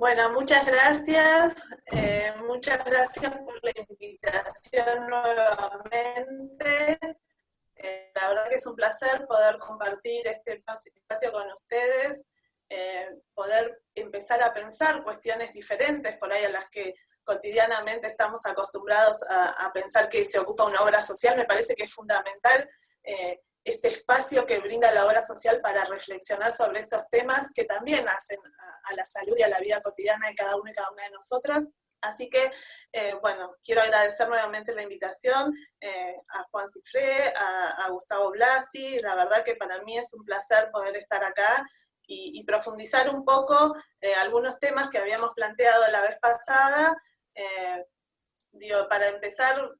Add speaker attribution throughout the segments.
Speaker 1: Bueno, muchas gracias por la invitación nuevamente. La verdad que es un placer poder compartir este espacio con ustedes, poder empezar a pensar cuestiones diferentes por ahí a las que cotidianamente estamos acostumbrados a pensar que se ocupa una obra social. Me parece que es fundamental este espacio que brinda la obra social para reflexionar sobre estos temas que también hacen a la salud y a la vida cotidiana de cada uno y cada una de nosotras. Así que, bueno, quiero agradecer nuevamente la invitación a Juan Cifré, a Gustavo Blasi. La verdad que para mí es un placer poder estar acá y profundizar un poco algunos temas que habíamos planteado la vez pasada. Para empezar,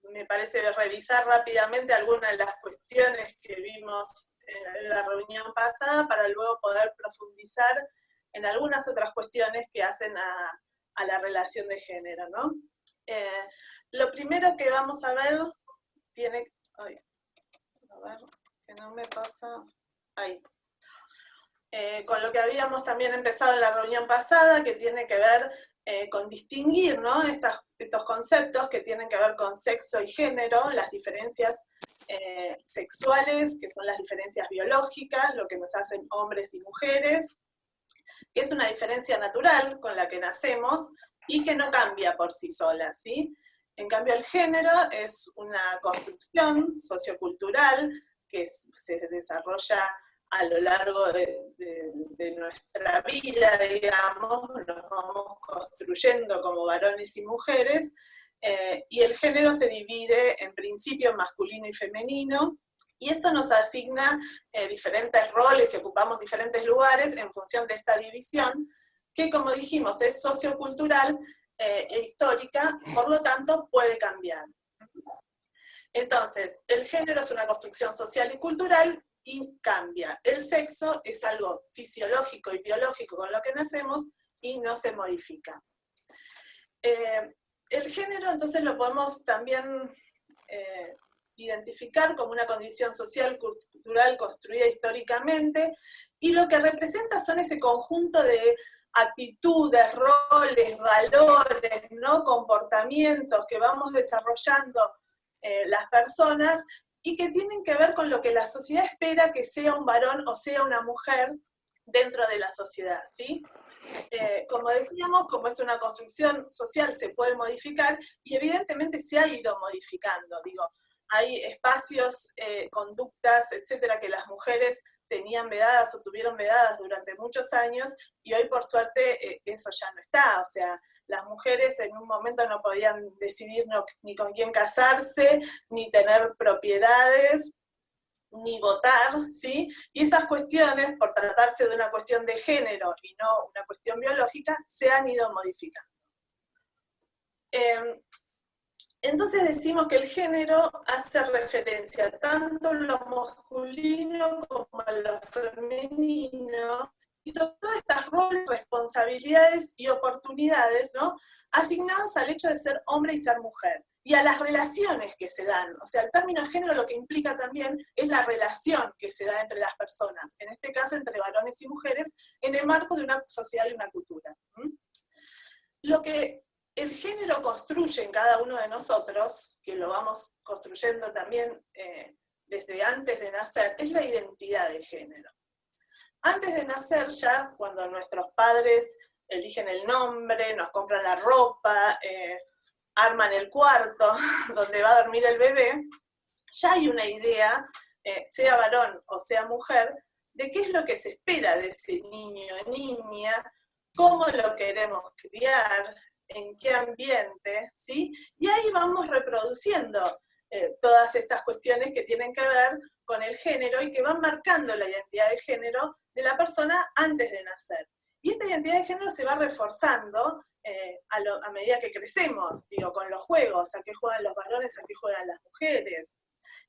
Speaker 1: me parece revisar rápidamente algunas de las cuestiones que vimos en la reunión pasada para luego poder profundizar en algunas otras cuestiones que hacen a la relación de género, ¿no? Lo primero que vamos a ver tiene... Ay, a ver, que no me pasa... Ahí. Con lo que habíamos también empezado en la reunión pasada, que tiene que ver con distinguir, ¿no? Estos conceptos que tienen que ver con sexo y género, las diferencias sexuales, que son las diferencias biológicas, lo que nos hacen hombres y mujeres, que es una diferencia natural con la que nacemos y que no cambia por sí sola, ¿sí? En cambio, el género es una construcción sociocultural que se desarrolla a lo largo de nuestra vida, digamos, nos vamos construyendo como varones y mujeres, y el género se divide en principio masculino y femenino, y esto nos asigna diferentes roles y ocupamos diferentes lugares en función de esta división, que como dijimos es sociocultural e histórica, por lo tanto puede cambiar. Entonces, el género es una construcción social y cultural y cambia. El sexo es algo fisiológico y biológico con lo que nacemos y no se modifica. El género entonces lo podemos también identificar como una condición social, cultural, construida históricamente, y lo que representa son ese conjunto de actitudes, roles, valores, ¿no? Comportamientos que vamos desarrollando las personas y que tienen que ver con lo que la sociedad espera que sea un varón o sea una mujer dentro de la sociedad, ¿sí? Como decíamos, como es una construcción social, se puede modificar y evidentemente se ha ido modificando, digo, hay espacios, conductas, etcétera, que las mujeres tenían vedadas o tuvieron vedadas durante muchos años y hoy por suerte eso ya no está, o sea, las mujeres en un momento no podían decidir ni con quién casarse, ni tener propiedades, ni votar, ¿sí? Y esas cuestiones, por tratarse de una cuestión de género y no una cuestión biológica, se han ido modificando. Entonces decimos que el género hace referencia tanto a lo masculino como a lo femenino, y sobre todo estas roles, responsabilidades y oportunidades, ¿no? Asignados al hecho de ser hombre y ser mujer, y a las relaciones que se dan. O sea, el término género lo que implica también es la relación que se da entre las personas, en este caso entre varones y mujeres, en el marco de una sociedad y una cultura. Lo que el género construye en cada uno de nosotros, que lo vamos construyendo también desde antes de nacer, es la identidad de género. Antes de nacer ya, cuando nuestros padres eligen el nombre, nos compran la ropa, arman el cuarto donde va a dormir el bebé, ya hay una idea, sea varón o sea mujer, de qué es lo que se espera de ese niño o niña, cómo lo queremos criar, en qué ambiente, ¿sí? Y ahí vamos reproduciendo todas estas cuestiones que tienen que ver con el género y que van marcando la identidad de género de la persona antes de nacer. Y esta identidad de género se va reforzando a medida que crecemos, digo, con los juegos, a qué juegan los varones, a qué juegan las mujeres.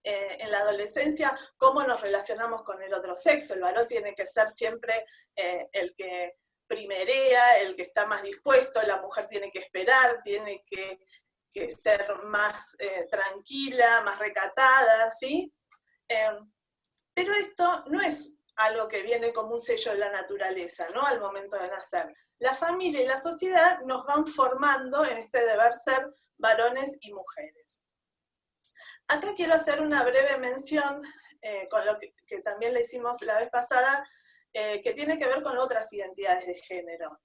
Speaker 1: En la adolescencia, cómo nos relacionamos con el otro sexo. El varón tiene que ser siempre el que primerea, el que está más dispuesto, la mujer tiene que esperar, tiene que ser más tranquila, más recatada, ¿sí? Pero esto no es algo que viene como un sello de la naturaleza, ¿no? Al momento de nacer. La familia y la sociedad nos van formando en este deber ser varones y mujeres. Acá quiero hacer una breve mención, con lo que también le hicimos la vez pasada, que tiene que ver con otras identidades de género.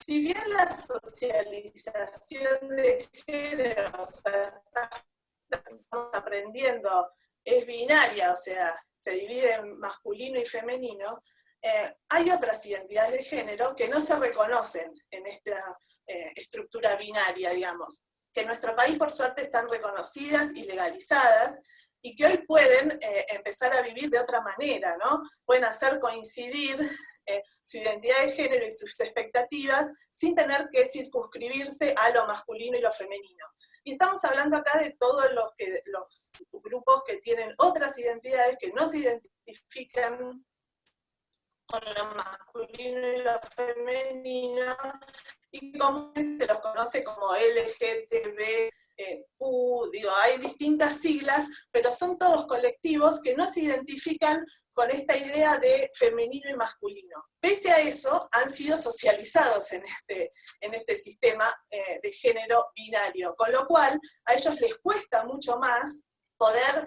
Speaker 1: Si bien la socialización de género, o sea, estamos aprendiendo, es binaria, o sea, se divide en masculino y femenino, hay otras identidades de género que no se reconocen en esta estructura binaria, digamos, que en nuestro país por suerte están reconocidas y legalizadas, y que hoy pueden empezar a vivir de otra manera, ¿no? Pueden hacer coincidir su identidad de género y sus expectativas sin tener que circunscribirse a lo masculino y lo femenino. Y estamos hablando acá de todos los grupos que tienen otras identidades que no se identifican con lo masculino y lo femenino, y comúnmente los conoce como LGTB, digo, hay distintas siglas, pero son todos colectivos que no se identifican con esta idea de femenino y masculino. Pese a eso, han sido socializados en este sistema de género binario, con lo cual a ellos les cuesta mucho más poder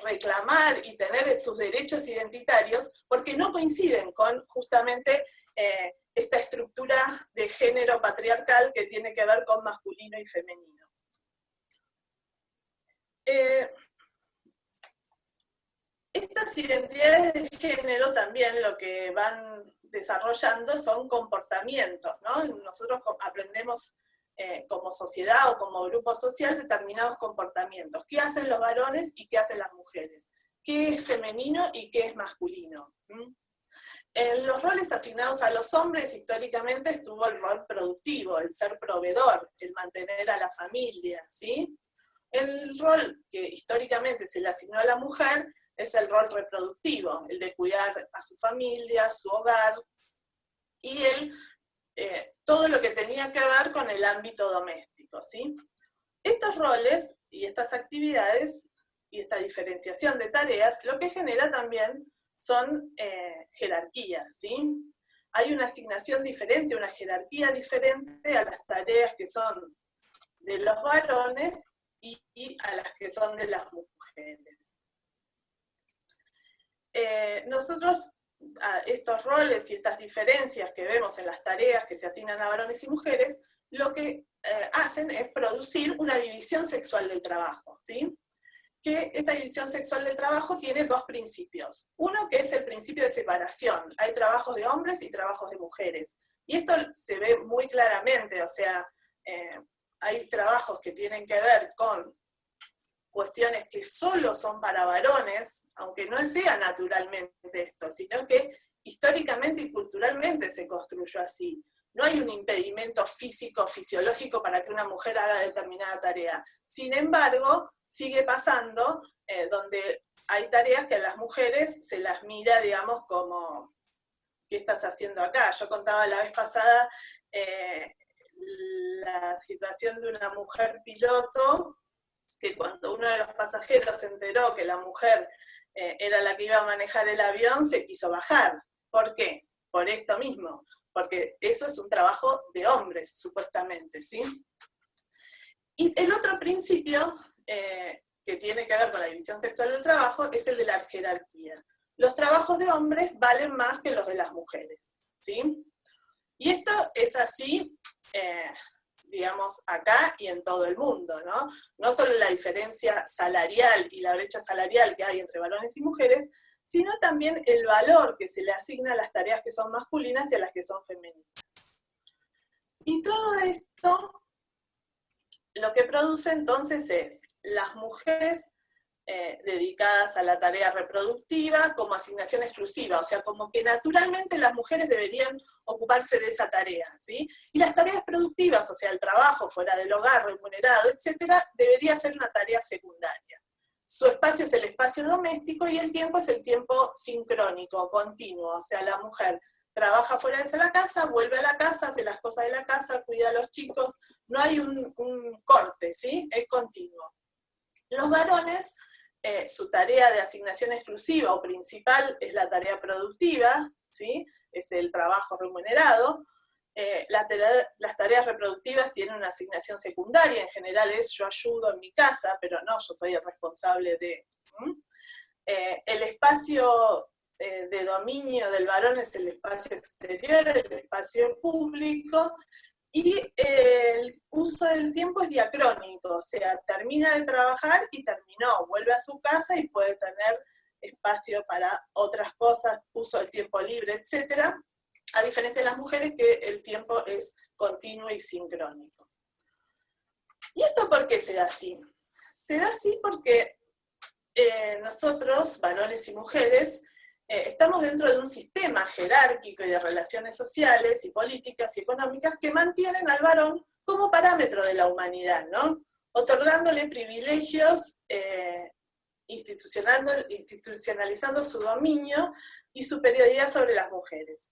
Speaker 1: reclamar y tener sus derechos identitarios, porque no coinciden con justamente esta estructura de género patriarcal que tiene que ver con masculino y femenino. Estas identidades de género también lo que van desarrollando son comportamientos, ¿no? Nosotros aprendemos como sociedad o como grupo social determinados comportamientos. ¿Qué hacen los varones y qué hacen las mujeres? ¿Qué es femenino y qué es masculino? En los roles asignados a los hombres históricamente estuvo el rol productivo, el ser proveedor, el mantener a la familia, ¿sí? El rol que históricamente se le asignó a la mujer es el rol reproductivo, el de cuidar a su familia, su hogar, y todo lo que tenía que ver con el ámbito doméstico, ¿sí? Estos roles y estas actividades y esta diferenciación de tareas, lo que genera también son jerarquías, ¿sí? Hay una asignación diferente, una jerarquía diferente a las tareas que son de los varones y a las que son de las mujeres. Nosotros, estos roles y estas diferencias que vemos en las tareas que se asignan a varones y mujeres, lo que hacen es producir una división sexual del trabajo, ¿sí? Que esta división sexual del trabajo tiene dos principios. Uno que es el principio de separación. Hay trabajos de hombres y trabajos de mujeres. Y esto se ve muy claramente, o sea, hay trabajos que tienen que ver con cuestiones que solo son para varones, aunque no sea naturalmente esto, sino que históricamente y culturalmente se construyó así. No hay un impedimento físico, fisiológico para que una mujer haga determinada tarea. Sin embargo, sigue pasando donde hay tareas que a las mujeres se las mira, digamos, como, ¿qué estás haciendo acá? Yo contaba la vez pasada la situación de una mujer piloto, que cuando uno de los pasajeros se enteró que la mujer era la que iba a manejar el avión, se quiso bajar. ¿Por qué? Por esto mismo, porque eso es un trabajo de hombres, supuestamente, ¿sí? Y el otro principio que tiene que ver con la división sexual del trabajo es el de la jerarquía. Los trabajos de hombres valen más que los de las mujeres, ¿sí? Y esto es así, digamos, acá y en todo el mundo, ¿no? No solo la diferencia salarial y la brecha salarial que hay entre varones y mujeres, sino también el valor que se le asigna a las tareas que son masculinas y a las que son femeninas. Y todo esto lo que produce entonces es las mujeres dedicadas a la tarea reproductiva como asignación exclusiva, o sea, como que naturalmente las mujeres deberían ocuparse de esa tarea, ¿sí? Y las tareas productivas, o sea, el trabajo fuera del hogar, remunerado, etcétera, debería ser una tarea secundaria. Su espacio es el espacio doméstico y el tiempo es el tiempo sincrónico, continuo, o sea, la mujer trabaja fuera de la casa, vuelve a la casa, hace las cosas de la casa, cuida a los chicos, no hay un corte, ¿sí? Es continuo. Los varones su tarea de asignación exclusiva o principal es la tarea productiva, ¿sí? Es el trabajo remunerado. Las tareas reproductivas tienen una asignación secundaria, en general es yo ayudo en mi casa, pero no, yo soy el responsable de... el espacio de dominio del varón es el espacio exterior, el espacio público, y el uso del tiempo es diacrónico, o sea, termina de trabajar y terminó, vuelve a su casa y puede tener espacio para otras cosas, uso del tiempo libre, etc. A diferencia de las mujeres, que el tiempo es continuo y sincrónico. ¿Y esto por qué se da así? Se da así porque nosotros, varones y mujeres, estamos dentro de un sistema jerárquico y de relaciones sociales y políticas y económicas que mantienen al varón como parámetro de la humanidad, ¿no? Otorgándole privilegios, institucionalizando su dominio y superioridad sobre las mujeres.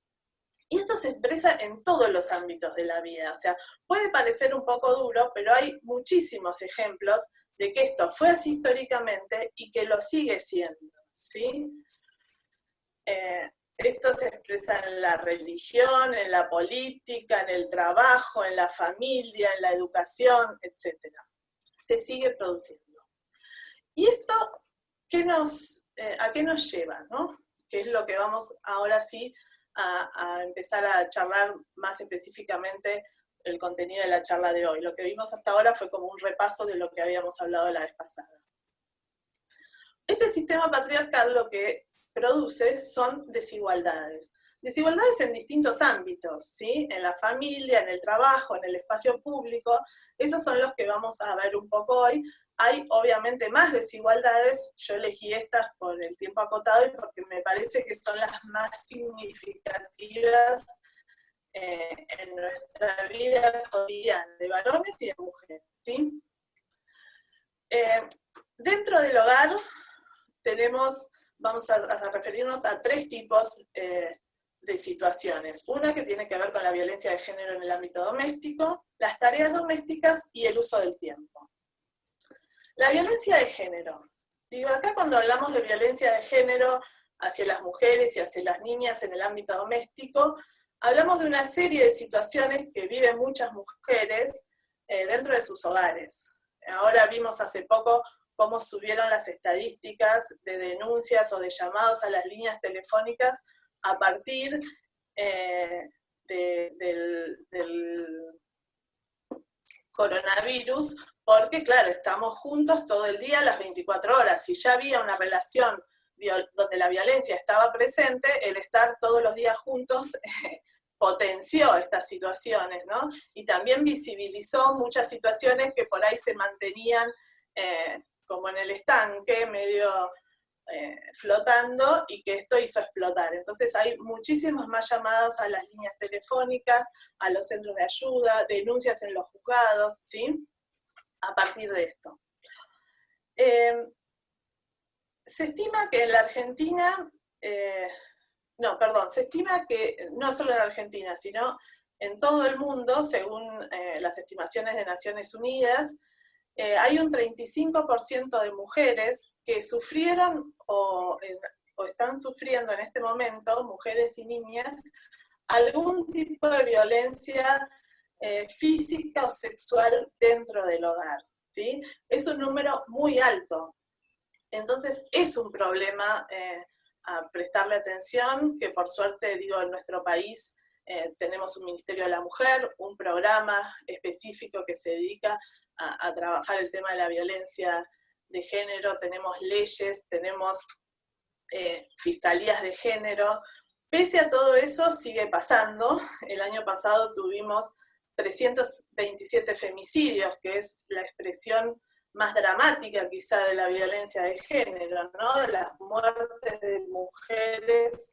Speaker 1: Y esto se expresa en todos los ámbitos de la vida, o sea, puede parecer un poco duro, pero hay muchísimos ejemplos de que esto fue así históricamente y que lo sigue siendo, ¿sí? Esto se expresa en la religión, en la política, en el trabajo, en la familia, en la educación, etc. Se sigue produciendo. ¿Y esto a qué nos lleva, ¿no? Que es lo que vamos ahora sí a empezar a charlar más específicamente el contenido de la charla de hoy. Lo que vimos hasta ahora fue como un repaso de lo que habíamos hablado la vez pasada. Este sistema patriarcal lo que produce son desigualdades. Desigualdades en distintos ámbitos, ¿sí? En la familia, en el trabajo, en el espacio público. Esos son los que vamos a ver un poco hoy. Hay obviamente más desigualdades, yo elegí estas por el tiempo acotado y porque me parece que son las más significativas en nuestra vida cotidiana, de varones y de mujeres, ¿sí? Dentro del hogar vamos a referirnos a tres tipos de situaciones. Una que tiene que ver con la violencia de género en el ámbito doméstico, las tareas domésticas y el uso del tiempo. La violencia de género. Digo, acá cuando hablamos de violencia de género hacia las mujeres y hacia las niñas en el ámbito doméstico, hablamos de una serie de situaciones que viven muchas mujeres dentro de sus hogares. Ahora vimos hace poco cómo subieron las estadísticas de denuncias o de llamados a las líneas telefónicas a partir del coronavirus, porque claro, estamos juntos todo el día, las 24 horas. Si ya había una relación donde la violencia estaba presente, el estar todos los días juntos potenció estas situaciones, ¿no? Y también visibilizó muchas situaciones que por ahí se mantenían como en el estanque, medio flotando, y que esto hizo explotar. Entonces hay muchísimos más llamados a las líneas telefónicas, a los centros de ayuda, denuncias en los juzgados, ¿sí? A partir de esto. Se estima que en la Argentina, se estima que no solo en la Argentina, sino en todo el mundo, según las estimaciones de Naciones Unidas, hay un 35% de mujeres que sufrieron o están sufriendo en este momento, mujeres y niñas, algún tipo de violencia física o sexual dentro del hogar, ¿sí? Es un número muy alto. Entonces es un problema a prestarle atención, que por suerte, digo, en nuestro país tenemos un Ministerio de la Mujer, un programa específico que se dedica a trabajar el tema de la violencia de género, tenemos leyes, tenemos fiscalías de género. Pese a todo eso, sigue pasando. El año pasado tuvimos 327 femicidios, que es la expresión más dramática quizá de la violencia de género, ¿no? De las muertes de mujeres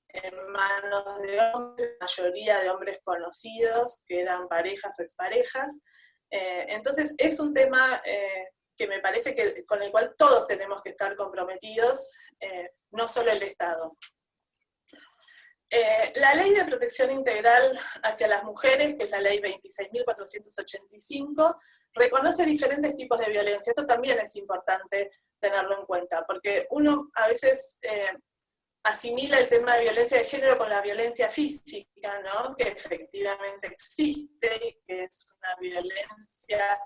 Speaker 1: en manos de hombres, la mayoría de hombres conocidos, que eran parejas o exparejas. Entonces es un tema que me parece que con el cual todos tenemos que estar comprometidos, no solo el Estado. La Ley de Protección Integral hacia las Mujeres, que es la Ley 26.485, reconoce diferentes tipos de violencia. Esto también es importante tenerlo en cuenta, porque uno a veces asimila el tema de violencia de género con la violencia física, ¿no? Que efectivamente existe y que es una violencia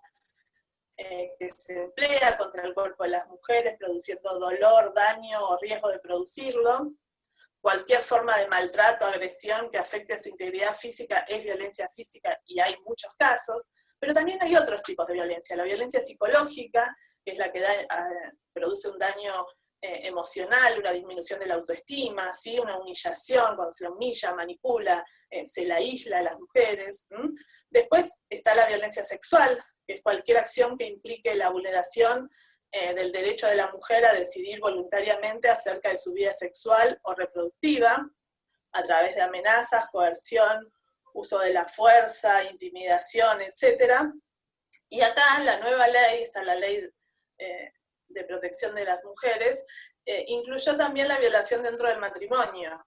Speaker 1: que se emplea contra el cuerpo de las mujeres, produciendo dolor, daño o riesgo de producirlo. Cualquier forma de maltrato, agresión que afecte a su integridad física es violencia física y hay muchos casos, pero también hay otros tipos de violencia. La violencia psicológica, que es la que produce un daño emocional, una disminución de la autoestima, ¿sí? Una humillación, cuando se la humilla, manipula, se la aísla a las mujeres. Después está la violencia sexual, que es cualquier acción que implique la vulneración del derecho de la mujer a decidir voluntariamente acerca de su vida sexual o reproductiva, a través de amenazas, coerción, uso de la fuerza, intimidación, etc. Y acá en la nueva ley, está la ley de protección de las mujeres, incluyó también la violación dentro del matrimonio,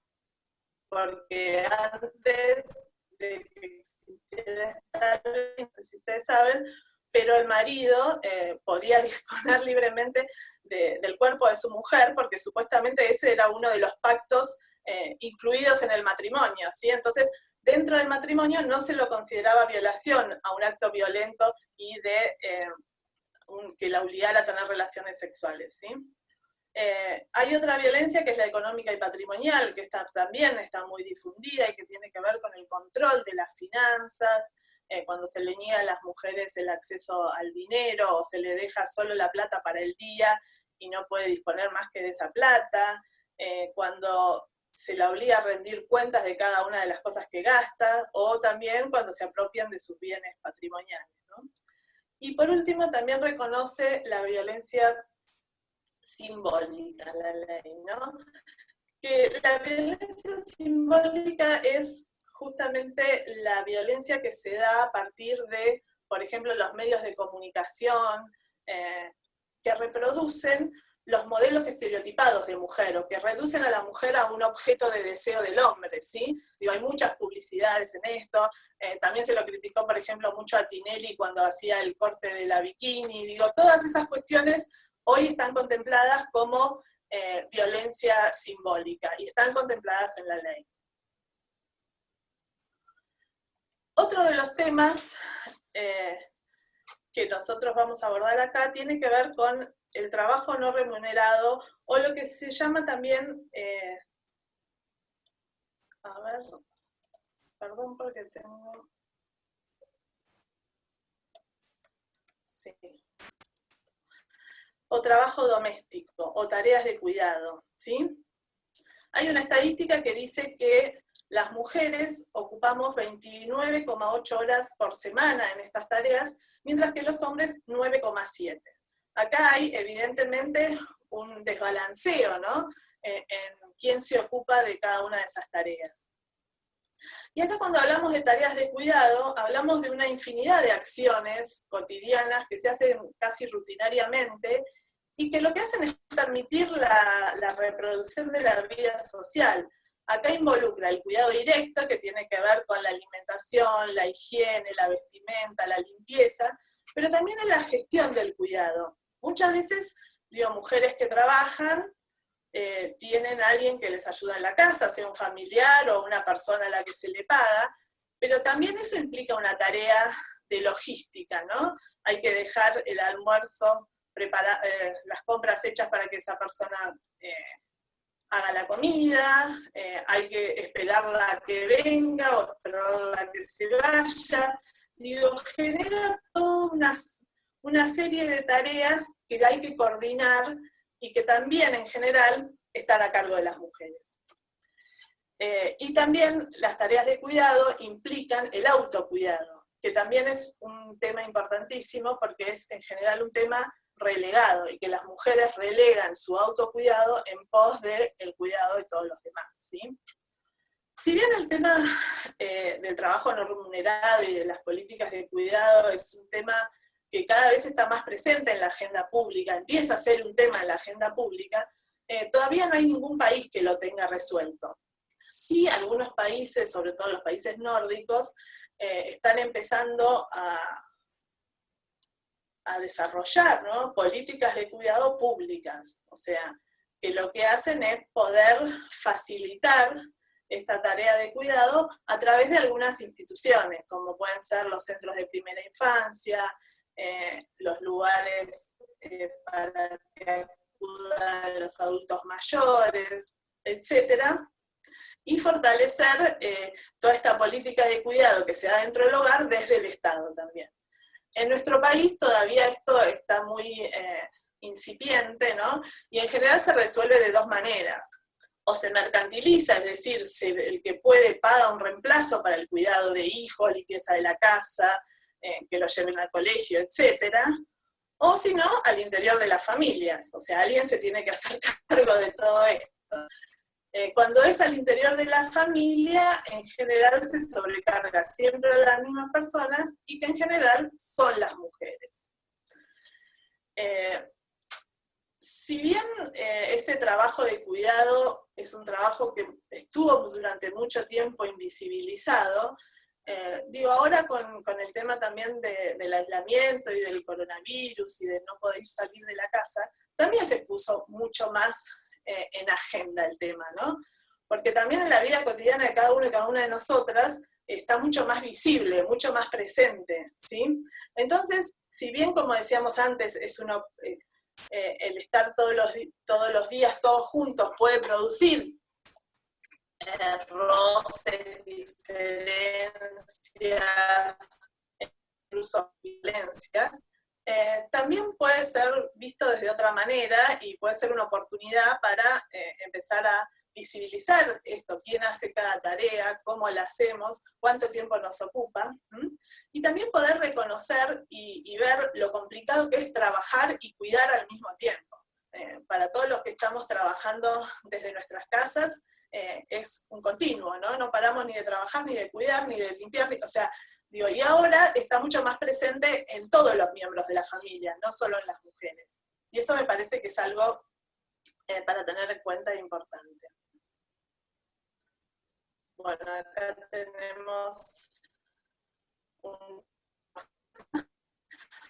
Speaker 1: porque antes de que existiera esta ley, no sé si ustedes saben, pero el marido podía disponer libremente del cuerpo de su mujer, porque supuestamente ese era uno de los pactos incluidos en el matrimonio, ¿sí? Entonces, dentro del matrimonio no se lo consideraba violación a un acto violento y de que la obligara a tener relaciones sexuales, ¿sí? Hay otra violencia que es la económica y patrimonial, que también está muy difundida y que tiene que ver con el control de las finanzas, cuando se le niega a las mujeres el acceso al dinero o se le deja solo la plata para el día y no puede disponer más que de esa plata, cuando se la obliga a rendir cuentas de cada una de las cosas que gasta, o también cuando se apropian de sus bienes patrimoniales, ¿no? Y por último también reconoce la violencia simbólica, la ley, ¿no? Que la violencia simbólica es justamente la violencia que se da a partir de, por ejemplo, los medios de comunicación, que reproducen los modelos estereotipados de mujer, o que reducen a la mujer a un objeto de deseo del hombre, ¿sí? Digo, hay muchas publicidades en esto, también se lo criticó, por ejemplo, mucho a Tinelli cuando hacía el corte de la bikini, digo, todas esas cuestiones hoy están contempladas como violencia simbólica, y están contempladas en la ley. Otro de los temas que nosotros vamos a abordar acá tiene que ver con el trabajo no remunerado, o lo que se llama también, a ver, perdón porque tengo... Sí. O trabajo doméstico, o tareas de cuidado, ¿sí? Hay una estadística que dice que las mujeres ocupamos 29,8 horas por semana en estas tareas, mientras que los hombres 9,7. Acá hay evidentemente un desbalanceo, ¿no? En quién se ocupa de cada una de esas tareas. Y acá cuando hablamos de tareas de cuidado, hablamos de una infinidad de acciones cotidianas que se hacen casi rutinariamente, y que lo que hacen es permitir la reproducción de la vida social. Acá involucra el cuidado directo, que tiene que ver con la alimentación, la higiene, la vestimenta, la limpieza, pero también en la gestión del cuidado. Muchas veces, digo, mujeres que trabajan, tienen a alguien que les ayuda en la casa, sea un familiar o una persona a la que se le paga, pero también eso implica una tarea de logística, ¿no? Hay que dejar el almuerzo, las compras hechas para que esa persona haga la comida, hay que esperarla a que venga o esperarla a que se vaya. Digo, genera toda una serie de tareas que hay que coordinar y que también en general están a cargo de las mujeres. Y también las tareas de cuidado implican el autocuidado, que también es un tema importantísimo porque es en general un tema relegado, y que las mujeres relegan su autocuidado en pos del cuidado de todos los demás, ¿sí? Si bien el tema del trabajo no remunerado y de las políticas de cuidado es un tema que cada vez está más presente en la agenda pública, empieza a ser un tema en la agenda pública, todavía no hay ningún país que lo tenga resuelto. Sí, algunos países, sobre todo los países nórdicos, están empezando a a desarrollar, ¿no?, políticas de cuidado públicas, o sea, que lo que hacen es poder facilitar esta tarea de cuidado a través de algunas instituciones, como pueden ser los centros de primera infancia, los lugares para que acudan los adultos mayores, etcétera, y fortalecer toda esta política de cuidado que se da dentro del hogar desde el Estado también. En nuestro país todavía esto está muy incipiente, ¿no? Y en general se resuelve de dos maneras. O se mercantiliza, es decir, el que puede paga un reemplazo para el cuidado de hijos, limpieza de la casa, que lo lleven al colegio, etcétera. O si no, al interior de las familias. O sea, alguien se tiene que hacer cargo de todo esto. Cuando es al interior de la familia, en general se sobrecarga siempre a las mismas personas y que en general son las mujeres. Si bien este trabajo de cuidado es un trabajo que estuvo durante mucho tiempo invisibilizado, digo, ahora con el tema también del aislamiento y del coronavirus y de no poder salir de la casa, también se puso mucho más en agenda el tema, ¿no? Porque también en la vida cotidiana de cada uno y cada una de nosotras está mucho más visible, mucho más presente, ¿sí? Entonces, si bien, como decíamos antes, es el estar todos los días todos juntos puede producir roces, diferencias, incluso violencias, también puede ser visto desde otra manera y puede ser una oportunidad para empezar a visibilizar esto, quién hace cada tarea, cómo la hacemos, cuánto tiempo nos ocupa, y también poder reconocer y ver lo complicado que es trabajar y cuidar al mismo tiempo. Para todos los que estamos trabajando desde nuestras casas, es un continuo, ¿no? No paramos ni de trabajar, ni de cuidar, ni de limpiar, o sea, digo, y ahora está mucho más presente en todos los miembros de la familia, no solo en las mujeres. Y eso me parece que es algo para tener en cuenta e importante. Bueno, acá tenemos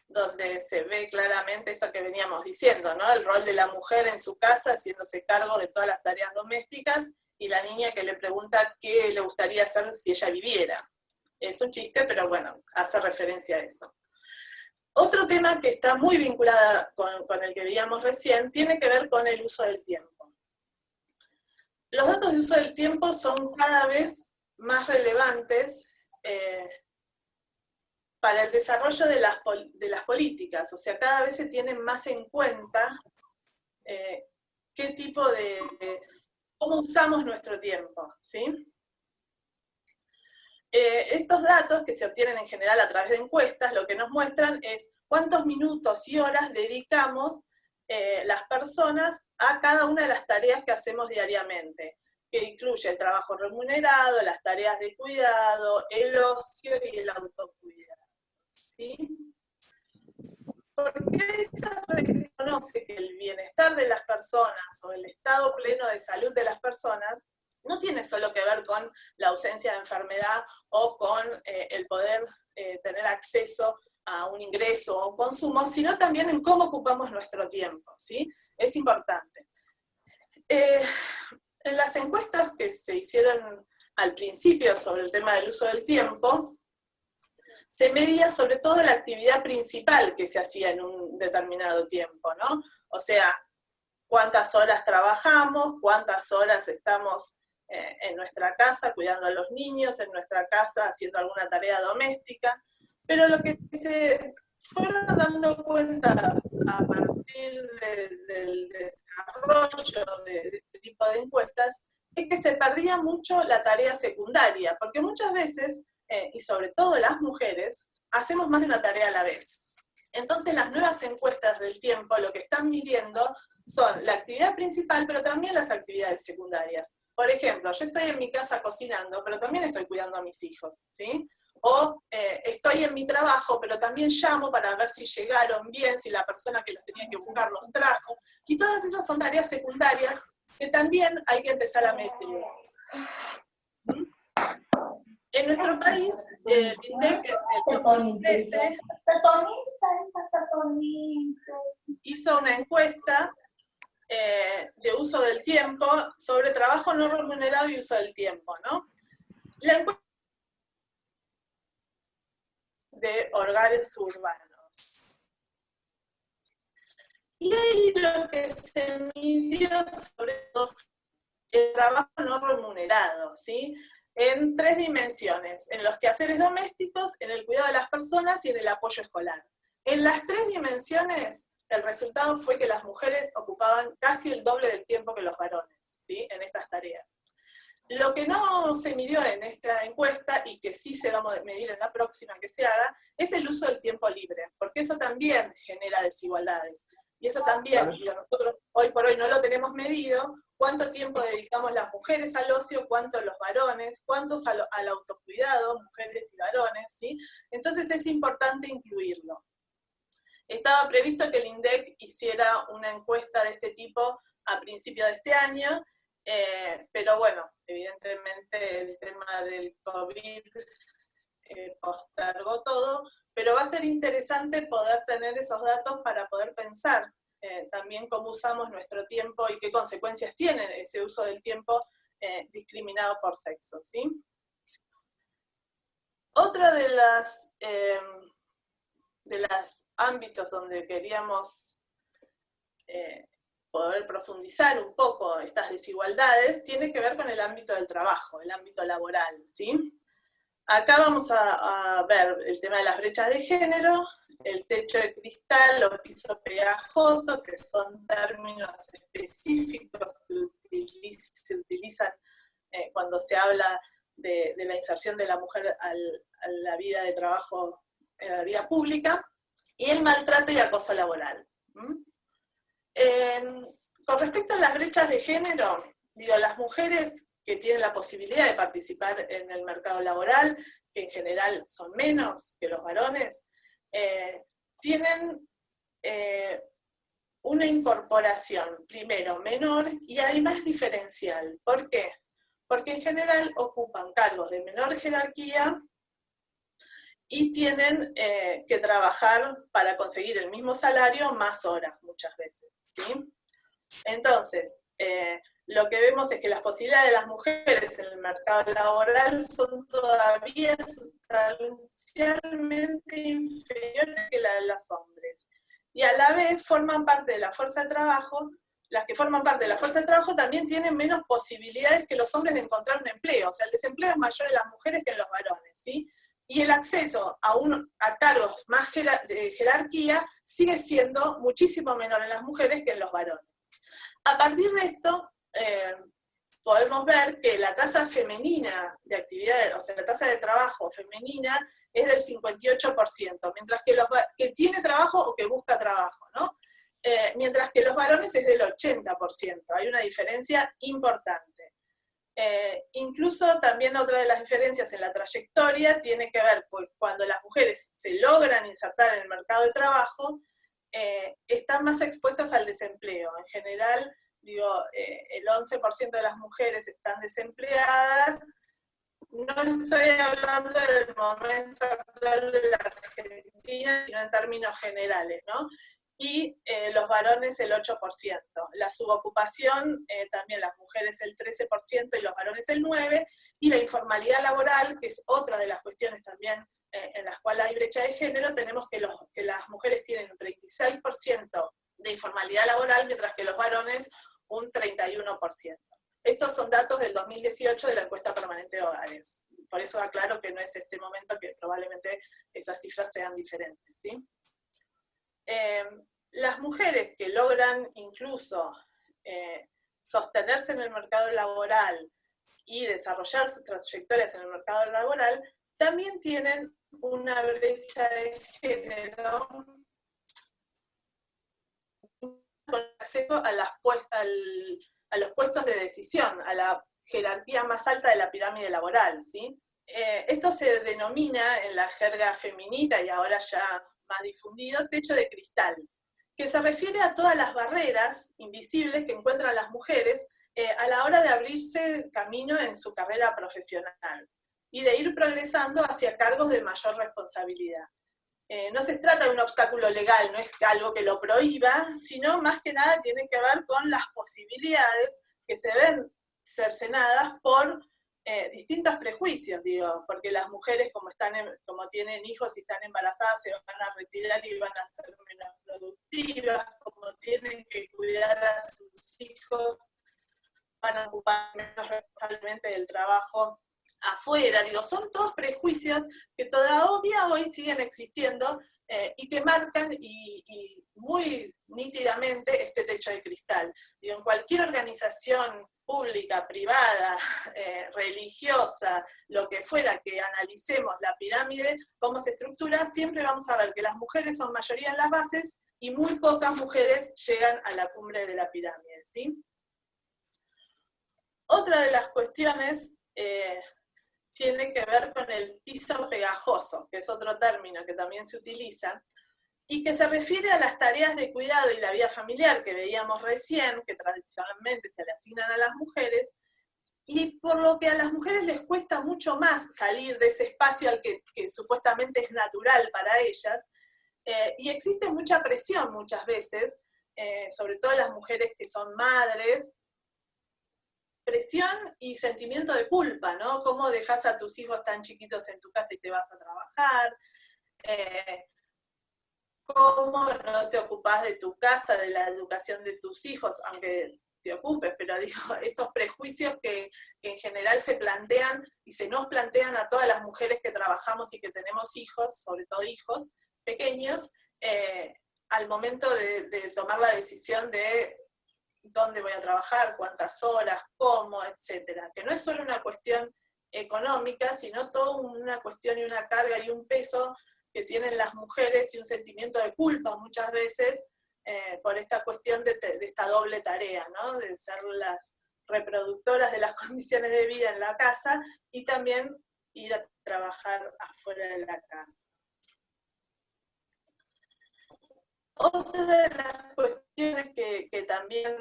Speaker 1: donde se ve claramente esto que veníamos diciendo, ¿no? El rol de la mujer en su casa, haciéndose cargo de todas las tareas domésticas, y la niña que le pregunta qué le gustaría hacer si ella viviera. Es un chiste, pero bueno, hace referencia a eso. Otro tema que está muy vinculado con el que veíamos recién, tiene que ver con el uso del tiempo. Los datos de uso del tiempo son cada vez más relevantes para el desarrollo de las políticas, o sea, cada vez se tienen más en cuenta qué tipo cómo usamos nuestro tiempo, ¿sí? Estos datos, que se obtienen en general a través de encuestas, lo que nos muestran es cuántos minutos y horas dedicamos las personas a cada una de las tareas que hacemos diariamente, que incluye el trabajo remunerado, las tareas de cuidado, el ocio y el autocuidado, ¿sí? Porque se reconoce que el bienestar de las personas o el estado pleno de salud de las personas no tiene solo que ver con la ausencia de enfermedad o con el poder tener acceso a un ingreso o un consumo, sino también en cómo ocupamos nuestro tiempo, ¿sí? Es importante. En las encuestas que se hicieron al principio sobre el tema del uso del tiempo, se medía sobre todo la actividad principal que se hacía en un determinado tiempo, ¿no? O sea, cuántas horas trabajamos, cuántas horas estamos en nuestra casa cuidando a los niños, en nuestra casa haciendo alguna tarea doméstica, pero lo que se fueron dando cuenta a partir del desarrollo de este tipo de encuestas es que se perdía mucho la tarea secundaria, porque muchas veces, y sobre todo las mujeres, hacemos más de una tarea a la vez. Entonces las nuevas encuestas del tiempo lo que están midiendo son la actividad principal, pero también las actividades secundarias. Por ejemplo, yo estoy en mi casa cocinando, pero también estoy cuidando a mis hijos, ¿sí? O estoy en mi trabajo, pero también llamo para ver si llegaron bien, si la persona que los tenía que buscar los trajo. Y todas esas son tareas secundarias que también hay que empezar a medir. En nuestro país, el INDEC en el 2013 hizo una encuesta de uso del tiempo sobre trabajo no remunerado y uso del tiempo, ¿no? La encuesta de hogares urbanos. Y ahí lo que se midió sobre todo el trabajo no remunerado, ¿sí? En 3 dimensiones, en los quehaceres domésticos, en el cuidado de las personas y en el apoyo escolar. En las 3 dimensiones, el resultado fue que las mujeres ocupaban casi el doble del tiempo que los varones, ¿sí? En estas tareas. Lo que no se midió en esta encuesta, y que sí se va a medir en la próxima que se haga, es el uso del tiempo libre, porque eso también genera desigualdades. Y eso también, digo, nosotros hoy por hoy no lo tenemos medido, cuánto tiempo dedicamos las mujeres al ocio, cuánto los varones, cuántos al autocuidado, mujeres y varones, ¿sí? Entonces es importante incluirlo. Estaba previsto que el INDEC hiciera una encuesta de este tipo a principios de este año, pero bueno, evidentemente el tema del COVID postergó todo, pero va a ser interesante poder tener esos datos para poder pensar también cómo usamos nuestro tiempo y qué consecuencias tiene ese uso del tiempo discriminado por sexo, ¿sí? Otro de los ámbitos donde queríamos poder profundizar un poco estas desigualdades tiene que ver con el ámbito del trabajo, el ámbito laboral, ¿sí? Acá vamos a ver el tema de las brechas de género, el techo de cristal o piso pegajoso, que son términos específicos que se utilizan cuando se habla de la inserción de la mujer a la vida de trabajo en la vida pública, y el maltrato y acoso laboral. Con respecto a las brechas de género, digo, las mujeres que tienen la posibilidad de participar en el mercado laboral, que en general son menos que los varones, tienen una incorporación, primero, menor y además diferencial. ¿Por qué? Porque en general ocupan cargos de menor jerarquía y tienen que trabajar para conseguir el mismo salario más horas muchas veces, ¿sí? Entonces, lo que vemos es que las posibilidades de las mujeres en el mercado laboral son todavía sustancialmente inferiores que las de los hombres. Y a la vez forman parte de la fuerza de trabajo, las que forman parte de la fuerza de trabajo también tienen menos posibilidades que los hombres de encontrar un empleo. O sea, el desempleo es mayor en las mujeres que en los varones, ¿sí? Y el acceso a cargos más de jerarquía sigue siendo muchísimo menor en las mujeres que en los varones. A partir de esto, podemos ver que la tasa femenina de actividad, o sea, la tasa de trabajo femenina es del 58%, mientras que que tiene trabajo o que busca trabajo, ¿no? Mientras que los varones es del 80%, hay una diferencia importante. Incluso también otra de las diferencias en la trayectoria tiene que ver con cuando las mujeres se logran insertar en el mercado de trabajo, están más expuestas al desempleo. En general, digo, el 11% de las mujeres están desempleadas. No estoy hablando del momento actual de la Argentina, sino en términos generales, ¿no? Y los varones el 8%. La subocupación, también las mujeres el 13% y los varones el 9%, y la informalidad laboral, que es otra de las cuestiones también en las cuales hay brecha de género, tenemos que las mujeres tienen un 36% de informalidad laboral, mientras que los varones un 31%. Estos son datos del 2018 de la encuesta permanente de hogares. Por eso aclaro que no es este momento, que probablemente esas cifras sean diferentes, ¿sí? Las mujeres que logran incluso sostenerse en el mercado laboral y desarrollar sus trayectorias en el mercado laboral, también tienen una brecha de género con acceso a los puestos de decisión, a la jerarquía más alta de la pirámide laboral, ¿sí? Esto se denomina en la jerga feminista, y ahora ya más difundido, techo de cristal, que se refiere a todas las barreras invisibles que encuentran las mujeres a la hora de abrirse camino en su carrera profesional. y de ir progresando hacia cargos de mayor responsabilidad. No se trata de un obstáculo legal, no es algo que lo prohíba, sino más que nada tiene que ver con las posibilidades que se ven cercenadas por distintos prejuicios, digo, porque las mujeres como tienen hijos y están embarazadas se van a retirar y van a ser menos productivas, como tienen que cuidar a sus hijos, van a ocupar menos responsablemente del trabajo afuera, digo, son todos prejuicios que todavía hoy siguen existiendo y que marcan y muy nítidamente este techo de cristal. Digo, en cualquier organización pública, privada, religiosa, lo que fuera que analicemos la pirámide, cómo se estructura, siempre vamos a ver que las mujeres son mayoría en las bases y muy pocas mujeres llegan a la cumbre de la pirámide, ¿sí? Otra de las cuestiones tiene que ver con el piso pegajoso, que es otro término que también se utiliza, y que se refiere a las tareas de cuidado y la vida familiar que veíamos recién, que tradicionalmente se le asignan a las mujeres, y por lo que a las mujeres les cuesta mucho más salir de ese espacio al que supuestamente es natural para ellas, y existe mucha presión muchas veces, sobre todo las mujeres que son madres, presión y sentimiento de culpa, ¿no? ¿Cómo dejas a tus hijos tan chiquitos en tu casa y te vas a trabajar? ¿Cómo no te ocupás de tu casa, de la educación de tus hijos, aunque te ocupes? Pero digo, esos prejuicios que en general se plantean y se nos plantean a todas las mujeres que trabajamos y que tenemos hijos, sobre todo hijos pequeños, al momento de tomar la decisión de dónde voy a trabajar, cuántas horas, cómo, etcétera. Que no es solo una cuestión económica, sino toda una cuestión y una carga y un peso que tienen las mujeres y un sentimiento de culpa muchas veces por esta cuestión de esta doble tarea, ¿no? De ser las reproductoras de las condiciones de vida en la casa y también ir a trabajar afuera de la casa. Otra de las cuestiones que también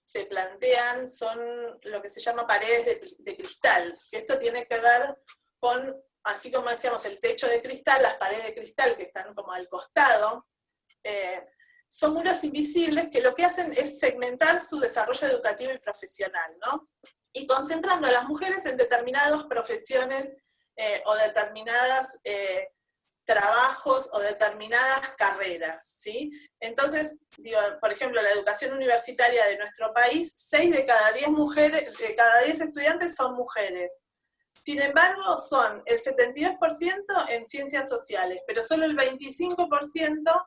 Speaker 1: se plantean son lo que se llama paredes de cristal, que esto tiene que ver con, así como decíamos, el techo de cristal, las paredes de cristal que están como al costado, son muros invisibles que lo que hacen es segmentar su desarrollo educativo y profesional, ¿no? Y concentrando a las mujeres en determinadas profesiones o determinadas trabajos o determinadas carreras, ¿sí? Entonces, digo, por ejemplo, la educación universitaria de nuestro país, 6 de cada 10 mujeres, de cada 10 estudiantes son mujeres. Sin embargo, son el 72% en ciencias sociales, pero solo el 25%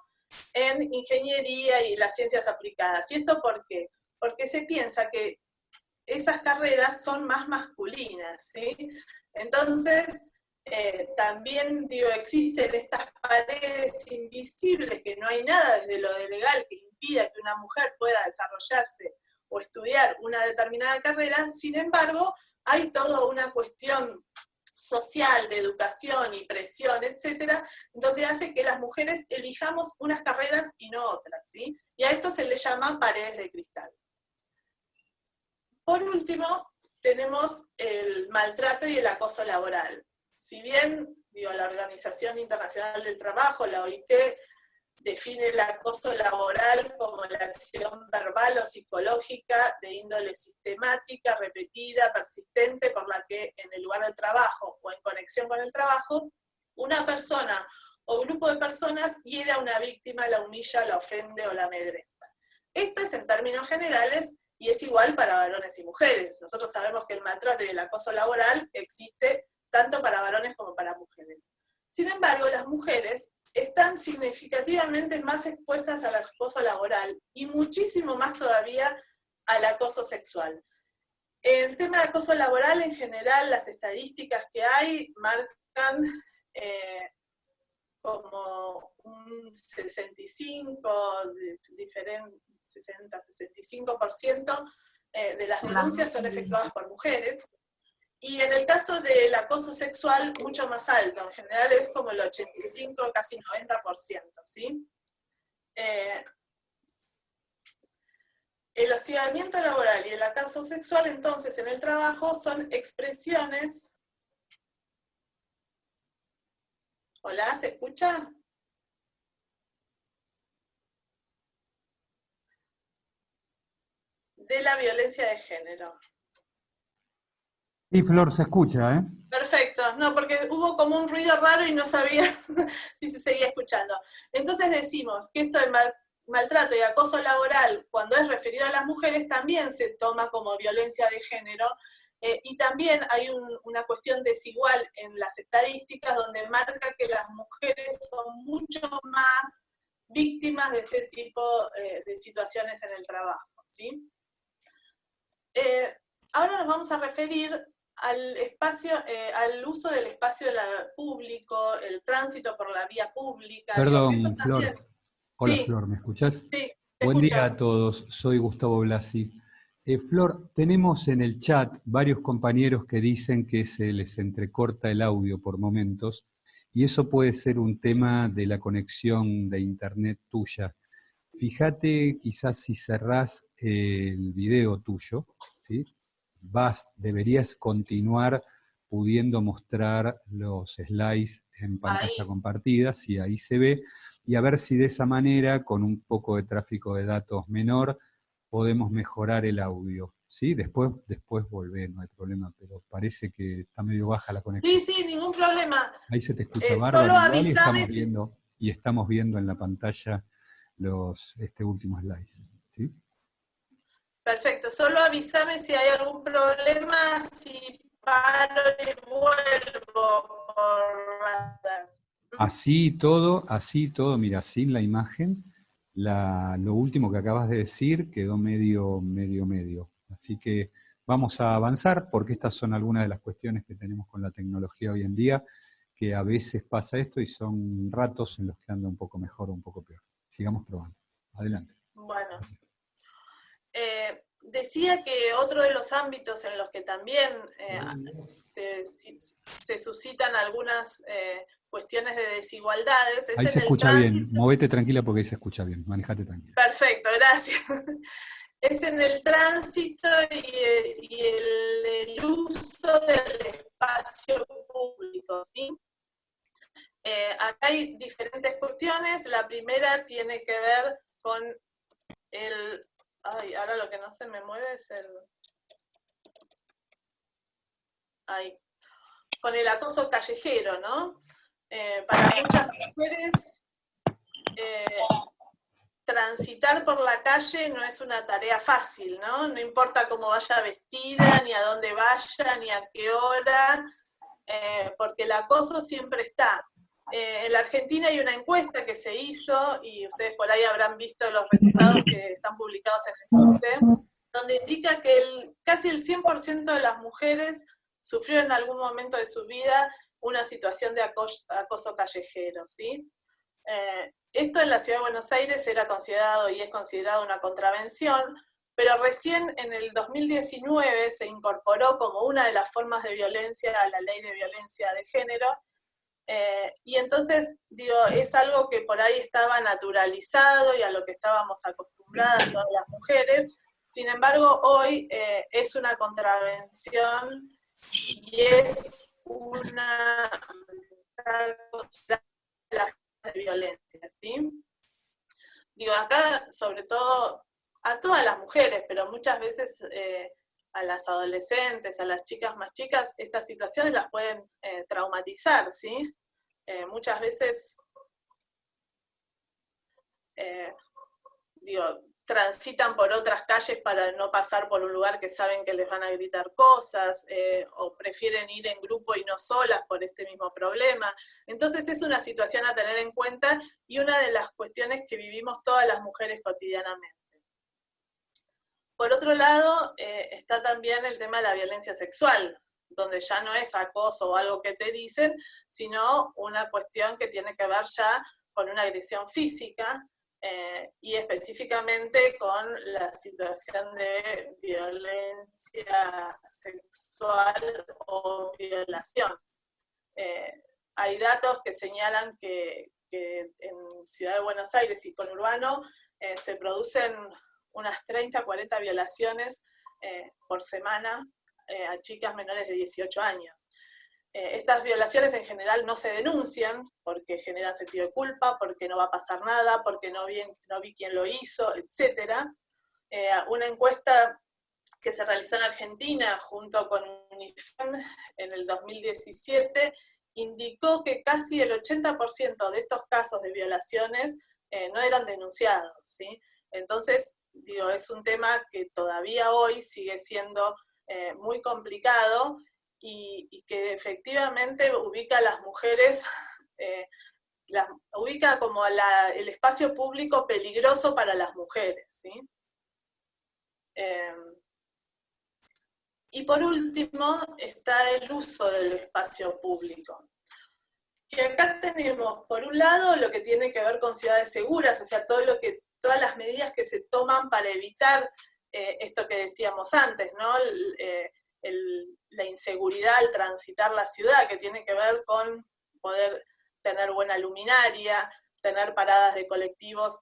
Speaker 1: en ingeniería y las ciencias aplicadas. ¿Y esto por qué? Porque se piensa que esas carreras son más masculinas, ¿sí? Entonces, también digo, existen estas paredes invisibles, que no hay nada desde lo de legal que impida que una mujer pueda desarrollarse o estudiar una determinada carrera. Sin embargo, hay toda una cuestión social, de educación y presión, etcétera, donde hace que las mujeres elijamos unas carreras y no otras, ¿sí? Y a esto se le llama paredes de cristal. Por último, tenemos el maltrato y el acoso laboral. Si bien, digo, la Organización Internacional del Trabajo, la OIT, define el acoso laboral como la acción verbal o psicológica de índole sistemática, repetida, persistente, por la que en el lugar del trabajo o en conexión con el trabajo, una persona o grupo de personas hiere a una víctima, la humilla, la ofende o la amedrenta. Esto es en términos generales y es igual para varones y mujeres. Nosotros sabemos que el maltrato y el acoso laboral existe tanto para varones como para mujeres. Sin embargo, las mujeres están significativamente más expuestas al acoso laboral y muchísimo más todavía al acoso sexual. El tema de acoso laboral en general, las estadísticas que hay marcan como un 60-65% de las denuncias son efectuadas por mujeres. Y en el caso del acoso sexual, mucho más alto. En general es como el 85, casi 90%, ¿sí? El hostigamiento laboral y el acoso sexual, entonces, en el trabajo son expresiones... Hola, ¿se escucha? De la violencia de género.
Speaker 2: Sí, Flor, se escucha, ¿eh?
Speaker 1: Perfecto, no, porque hubo como un ruido raro y no sabía si se seguía escuchando. Entonces decimos que esto del maltrato y acoso laboral, cuando es referido a las mujeres, también se toma como violencia de género, y también hay una cuestión desigual en las estadísticas donde marca que las mujeres son mucho más víctimas de este tipo de situaciones en el trabajo, ¿sí? Ahora nos vamos a referir al espacio, al uso del espacio público, el tránsito por la vía pública, digo que eso
Speaker 2: Perdón,
Speaker 1: también...
Speaker 2: Flor. Hola,
Speaker 1: Sí,
Speaker 2: Flor, ¿me escuchás?
Speaker 1: sí, te
Speaker 2: Buen
Speaker 1: escucho.
Speaker 2: día a todos, soy Gustavo Blasi. Flor, tenemos en el chat varios compañeros que dicen que se les entrecorta el audio por momentos, y eso puede ser un tema de la conexión de internet tuya. Fíjate quizás si cerrás el video tuyo, ¿sí? Deberías continuar pudiendo mostrar los slides en pantalla
Speaker 1: Ahí.
Speaker 2: compartida, si ahí se ve, y a ver si de esa manera, con un poco de tráfico de datos menor, podemos mejorar el audio. ¿Sí? Después volver, no hay problema, pero parece que está medio baja la
Speaker 1: Sí,
Speaker 2: conexión.
Speaker 1: sí, ningún problema.
Speaker 2: Ahí se te escucha
Speaker 1: Solo
Speaker 2: bárbaro igual
Speaker 1: avísame si...
Speaker 2: y estamos viendo en la pantalla los últimos slides. ¿Sí?
Speaker 1: Perfecto, solo avísame si hay algún problema, si paro y vuelvo por las...
Speaker 2: Así todo, mira, sin la imagen, lo último que acabas de decir quedó medio. Así que vamos a avanzar porque estas son algunas de las cuestiones que tenemos con la tecnología hoy en día, que a veces pasa esto y son ratos en los que anda un poco mejor o un poco peor. Sigamos probando. Adelante.
Speaker 1: Bueno,
Speaker 2: Gracias.
Speaker 1: decía que otro de los ámbitos en los que también se suscitan algunas cuestiones de desigualdades es
Speaker 2: Ahí
Speaker 1: en
Speaker 2: se
Speaker 1: el
Speaker 2: escucha bien.
Speaker 1: tránsito.
Speaker 2: Movete tranquila porque ahí se escucha bien. Manejate tranquila.
Speaker 1: Perfecto, gracias. Es en el tránsito y el uso del espacio público, ¿sí? Acá hay diferentes cuestiones. La primera tiene que ver con el... Ay, ahora lo que no se me mueve es el... Ay, con el acoso callejero, ¿no? Para muchas mujeres, transitar por la calle no es una tarea fácil, ¿no? No importa cómo vaya vestida, ni a dónde vaya, ni a qué hora, porque el acoso siempre está. En la Argentina hay una encuesta que se hizo, y ustedes por ahí habrán visto los resultados que están publicados en el CONTE, donde indica que casi el 100% de las mujeres sufrió en algún momento de su vida una situación de acoso callejero, ¿sí? Esto en la Ciudad de Buenos Aires era considerado y es considerado una contravención, pero recién en el 2019 se incorporó como una de las formas de violencia a la ley de violencia de género, y entonces, digo, es algo que por ahí estaba naturalizado y a lo que estábamos acostumbradas todas las mujeres. Sin embargo, hoy es una contravención y es una de violencia, ¿sí? Digo, acá, sobre todo, a todas las mujeres, pero muchas veces a las adolescentes, a las chicas más chicas, estas situaciones las pueden traumatizar, ¿sí? Muchas veces, eh, digo, transitan por otras calles para no pasar por un lugar que saben que les van a gritar cosas, o prefieren ir en grupo y no solas por este mismo problema. Entonces es una situación a tener en cuenta y una de las cuestiones que vivimos todas las mujeres cotidianamente. Por otro lado, está también el tema de la violencia sexual, donde ya no es acoso o algo que te dicen, sino una cuestión que tiene que ver ya con una agresión física, y específicamente con la situación de violencia sexual o violaciones. Hay datos que señalan que en Ciudad de Buenos Aires y conurbano se producen unas 30, 40 violaciones por semana a chicas menores de 18 años. Estas violaciones en general no se denuncian porque generan sentido de culpa, porque no va a pasar nada, porque no vi quién lo hizo, etc. Una encuesta que se realizó en Argentina junto con UNIFEM en el 2017 indicó que casi el 80% de estos casos de violaciones no eran denunciados, ¿sí? Entonces, digo, es un tema que todavía hoy sigue siendo muy complicado y que efectivamente ubica a las mujeres, ubica como el espacio público peligroso para las mujeres, ¿sí? Y por último está el uso del espacio público. Que acá tenemos, por un lado, lo que tiene que ver con ciudades seguras, o sea, todas las medidas que se toman para evitar esto que decíamos antes, ¿no? La inseguridad al transitar la ciudad, que tiene que ver con poder tener buena luminaria, tener paradas de colectivos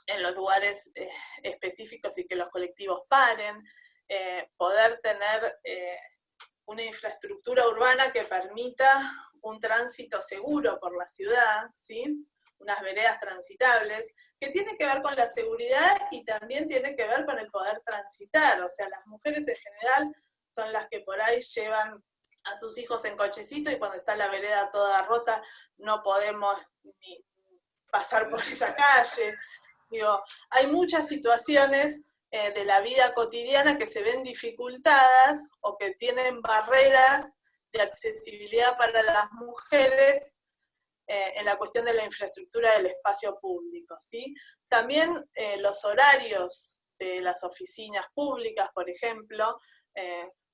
Speaker 1: en los lugares específicos y que los colectivos paren, poder tener una infraestructura urbana que permita un tránsito seguro por la ciudad, ¿sí? Unas veredas transitables, que tiene que ver con la seguridad y también tiene que ver con el poder transitar, o sea, las mujeres en general son las que por ahí llevan a sus hijos en cochecito y cuando está la vereda toda rota no podemos ni pasar por esa calle. Digo, hay muchas situaciones de la vida cotidiana que se ven dificultadas o que tienen barreras de accesibilidad para las mujeres en la cuestión de la infraestructura del espacio público, ¿sí? También los horarios de las oficinas públicas, por ejemplo,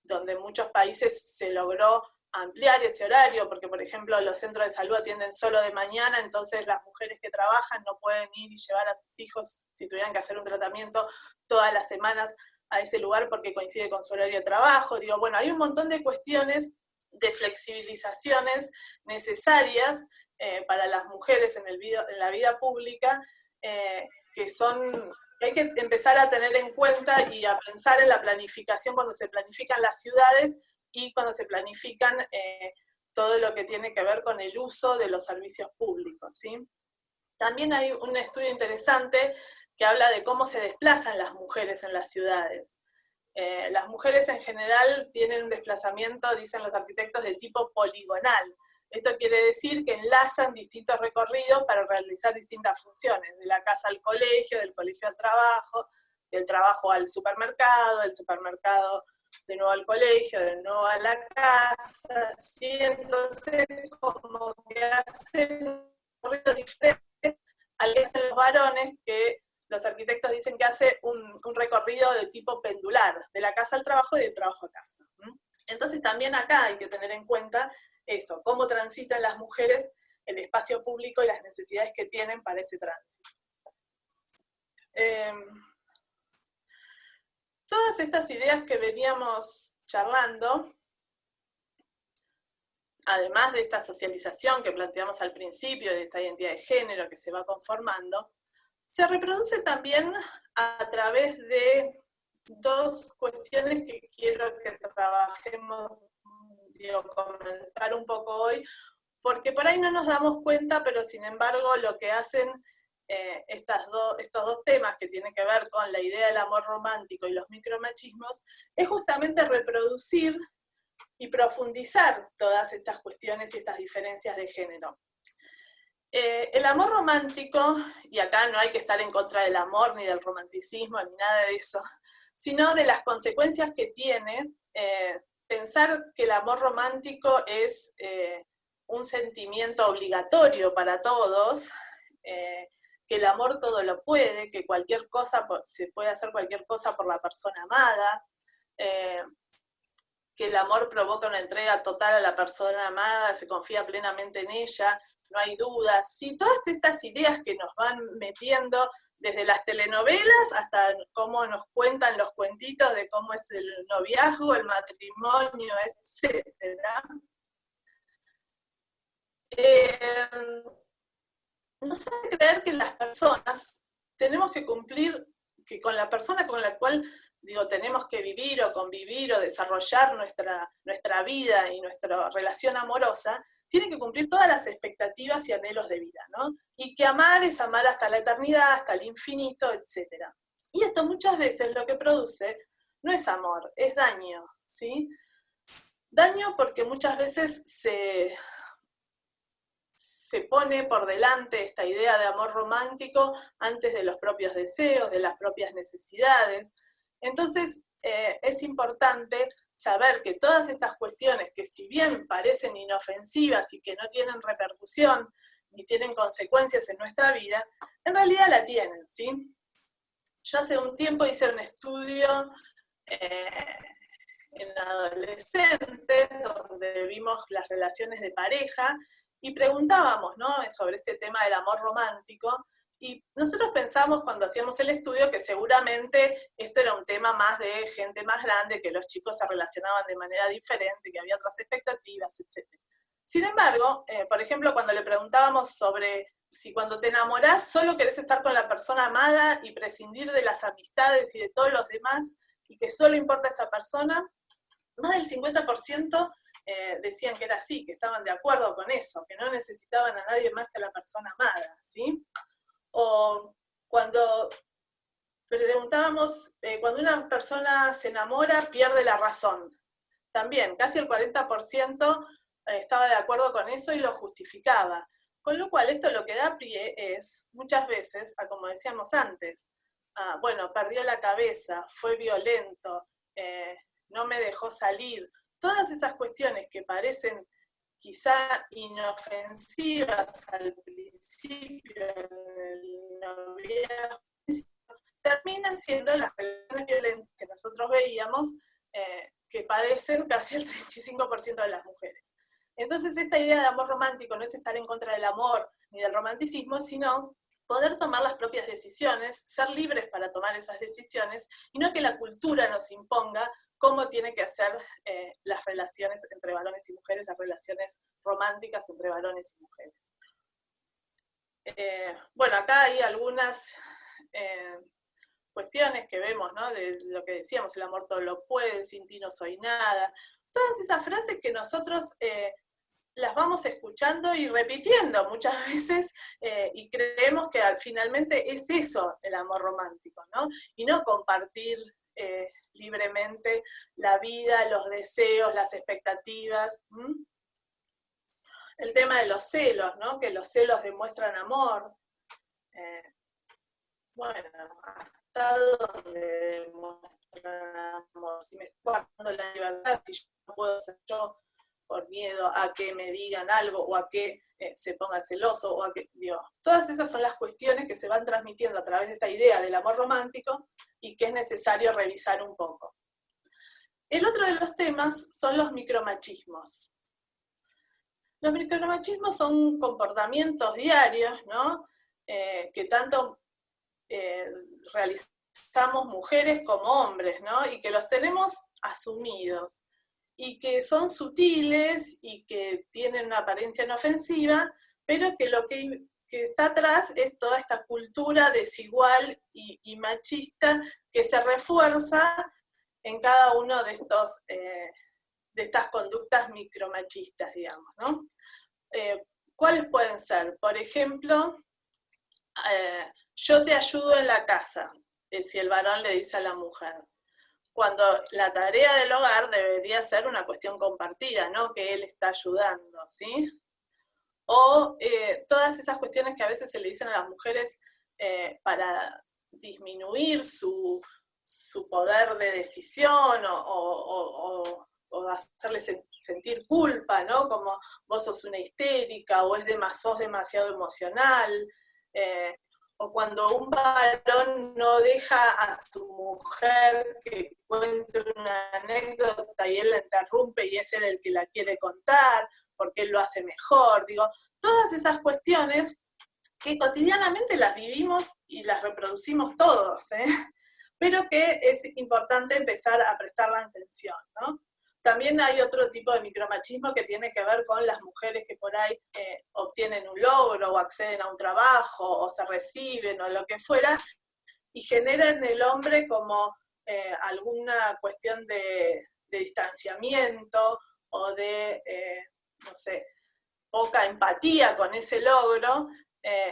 Speaker 1: donde en muchos países se logró ampliar ese horario, porque por ejemplo los centros de salud atienden solo de mañana, entonces las mujeres que trabajan no pueden ir y llevar a sus hijos, si tuvieran que hacer un tratamiento todas las semanas, a ese lugar porque coincide con su horario de trabajo. Digo, bueno, hay un montón de cuestiones de flexibilizaciones necesarias para las mujeres en la vida pública que hay que empezar a tener en cuenta y a pensar en la planificación cuando se planifican las ciudades y cuando se planifican todo lo que tiene que ver con el uso de los servicios públicos, ¿sí? También hay un estudio interesante que habla de cómo se desplazan las mujeres en las ciudades. Las mujeres en general tienen un desplazamiento, dicen los arquitectos, de tipo poligonal. Esto quiere decir que enlazan distintos recorridos para realizar distintas funciones, de la casa al colegio, del colegio al trabajo, del trabajo al supermercado, del supermercado de nuevo al colegio, de nuevo a la casa, ¿sí? Entonces como que hacen un recorrido diferente al que hacen los varones, que los arquitectos dicen que hace un recorrido de tipo pendular, de la casa al trabajo y del trabajo a casa. Entonces también acá hay que tener en cuenta eso, cómo transitan las mujeres el espacio público y las necesidades que tienen para ese tránsito. Todas estas ideas que veníamos charlando, además de esta socialización que planteamos al principio, de esta identidad de género que se va conformando, se reproduce también a través de dos cuestiones que quiero que trabajemos, comentar un poco hoy, porque por ahí no nos damos cuenta, pero sin embargo lo que hacen estos dos temas que tienen que ver con la idea del amor romántico y los micromachismos, es justamente reproducir y profundizar todas estas cuestiones y estas diferencias de género. El amor romántico, y acá no hay que estar en contra del amor, ni del romanticismo, ni nada de eso, sino de las consecuencias que tiene pensar que el amor romántico es un sentimiento obligatorio para todos, que el amor todo lo puede, que cualquier cosa, se puede hacer cualquier cosa por la persona amada, que el amor provoca una entrega total a la persona amada, se confía plenamente en ella, no hay dudas, y todas estas ideas que nos van metiendo desde las telenovelas hasta cómo nos cuentan los cuentitos de cómo es el noviazgo, el matrimonio, etc. Nos hace creer que las personas tenemos que cumplir que con la persona con la cual, digo, tenemos que vivir o convivir o desarrollar nuestra vida y nuestra relación amorosa, tiene que cumplir todas las expectativas y anhelos de vida, ¿no? Y que amar es amar hasta la eternidad, hasta el infinito, etc. Y esto muchas veces lo que produce no es amor, es daño, ¿sí? Daño porque muchas veces se pone por delante esta idea de amor romántico antes de los propios deseos, de las propias necesidades. Entonces, es importante saber que todas estas cuestiones, que si bien parecen inofensivas y que no tienen repercusión ni tienen consecuencias en nuestra vida, en realidad la tienen, ¿sí? Yo hace un tiempo hice un estudio en adolescentes, donde vimos las relaciones de pareja, y preguntábamos, ¿no?, sobre este tema del amor romántico, y nosotros pensamos cuando hacíamos el estudio que seguramente esto era un tema más de gente más grande, que los chicos se relacionaban de manera diferente, que había otras expectativas, etc. Sin embargo, por ejemplo, cuando le preguntábamos sobre si cuando te enamorás solo querés estar con la persona amada y prescindir de las amistades y de todos los demás, y que solo importa esa persona, más del 50% decían que era así, que estaban de acuerdo con eso, que no necesitaban a nadie más que a la persona amada, ¿sí? O cuando preguntábamos, cuando una persona se enamora, pierde la razón. También, casi el 40% estaba de acuerdo con eso y lo justificaba. Con lo cual, esto lo que da pie es, muchas veces, a como decíamos antes, bueno, perdió la cabeza, fue violento, no me dejó salir. Todas esas cuestiones que parecen quizá inofensivas al principio, en el noviazgo, terminan siendo las relaciones violentas que nosotros veíamos, que padecen casi el 35% de las mujeres. Entonces esta idea de amor romántico no es estar en contra del amor ni del romanticismo, sino poder tomar las propias decisiones, ser libres para tomar esas decisiones, y no que la cultura nos imponga cómo tiene que hacer las relaciones entre varones y mujeres, las relaciones románticas entre varones y mujeres. Bueno, acá hay algunas cuestiones que vemos, ¿no?, de lo que decíamos, el amor todo lo puede, sin ti no soy nada. Todas esas frases que nosotros las vamos escuchando y repitiendo muchas veces, y creemos que finalmente es eso el amor romántico, ¿no? Y no compartir libremente la vida, los deseos, las expectativas. El tema de los celos, ¿no?, que los celos demuestran amor. Bueno, ¿hasta dónde demuestran amor? Si me estoy guardando la libertad, si yo no puedo ser yo por miedo a que me digan algo, o a que se ponga celoso, o a que, digo, todas esas son las cuestiones que se van transmitiendo a través de esta idea del amor romántico y que es necesario revisar un poco. El otro de los temas son los micromachismos. Los micromachismos son comportamientos diarios, ¿no?, que tanto realizamos mujeres como hombres, ¿no?, y que los tenemos asumidos, y que son sutiles y que tienen una apariencia inofensiva, pero que lo que está atrás es toda esta cultura desigual y machista que se refuerza en cada uno de estas conductas micromachistas, digamos, ¿no? ¿Cuáles pueden ser? Por ejemplo, yo te ayudo en la casa, si el varón le dice a la mujer, cuando la tarea del hogar debería ser una cuestión compartida, no que él está ayudando, ¿sí? O todas esas cuestiones que a veces se le dicen a las mujeres para disminuir su poder de decisión, o hacerle sentir culpa, ¿no? Como vos sos una histérica, o sos demasiado emocional, o cuando un varón no deja a su mujer que cuente una anécdota y él la interrumpe y es él el que la quiere contar, porque él lo hace mejor. Digo, todas esas cuestiones que cotidianamente las vivimos y las reproducimos todos, pero que es importante empezar a prestarle atención, ¿no? También hay otro tipo de micromachismo que tiene que ver con las mujeres que por ahí obtienen un logro, o acceden a un trabajo, o se reciben, o lo que fuera, y genera en el hombre como alguna cuestión de distanciamiento o de, no sé, poca empatía con ese logro,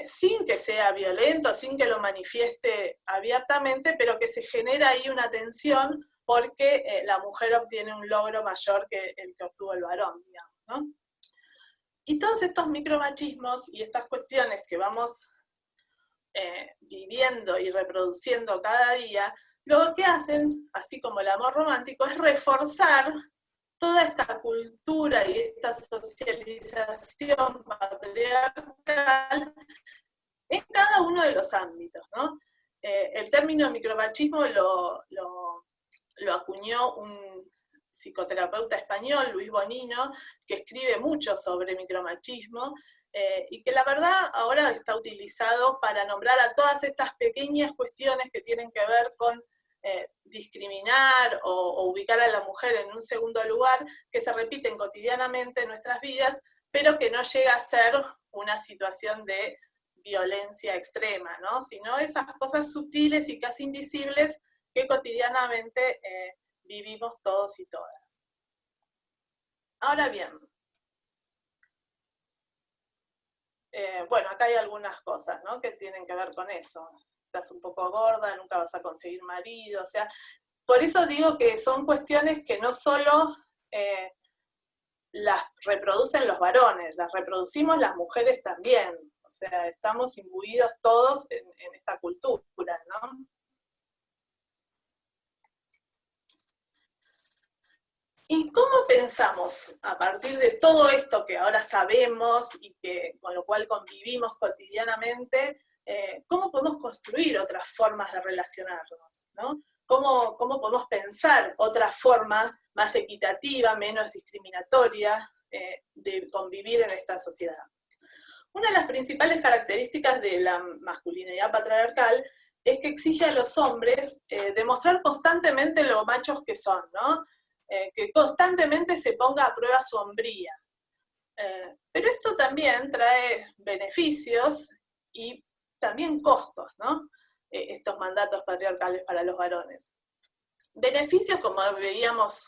Speaker 1: sin que sea violento, sin que lo manifieste abiertamente, pero que se genera ahí una tensión porque la mujer obtiene un logro mayor que el que obtuvo el varón, digamos, ¿no? Y todos estos micromachismos y estas cuestiones que vamos viviendo y reproduciendo cada día, lo que hacen, así como el amor romántico, es reforzar toda esta cultura y esta socialización patriarcal en cada uno de los ámbitos, ¿no? El término micromachismo lo acuñó un psicoterapeuta español, Luis Bonino, que escribe mucho sobre micromachismo, y que la verdad ahora está utilizado para nombrar a todas estas pequeñas cuestiones que tienen que ver con discriminar o ubicar a la mujer en un segundo lugar, que se repiten cotidianamente en nuestras vidas, pero que no llega a ser una situación de violencia extrema, ¿no? Sino esas cosas sutiles y casi invisibles que cotidianamente vivimos todos y todas. Ahora bien, bueno, acá hay algunas cosas, ¿no?, que tienen que ver con eso. Estás un poco gorda, nunca vas a conseguir marido, o sea, por eso digo que son cuestiones que no solo las reproducen los varones, las reproducimos las mujeres también, o sea, estamos imbuidos todos en esta cultura, ¿no? ¿Y cómo pensamos, a partir de todo esto que ahora sabemos y que, con lo cual convivimos cotidianamente, cómo podemos construir otras formas de relacionarnos, ¿no? ¿Cómo podemos pensar otra forma más equitativa, menos discriminatoria de convivir en esta sociedad? Una de las principales características de la masculinidad patriarcal es que exige a los hombres demostrar constantemente lo machos que son, ¿no? Que constantemente se ponga a prueba su hombría. Pero esto también trae beneficios y también costos, ¿no? Estos mandatos patriarcales para los varones. Beneficios, como veíamos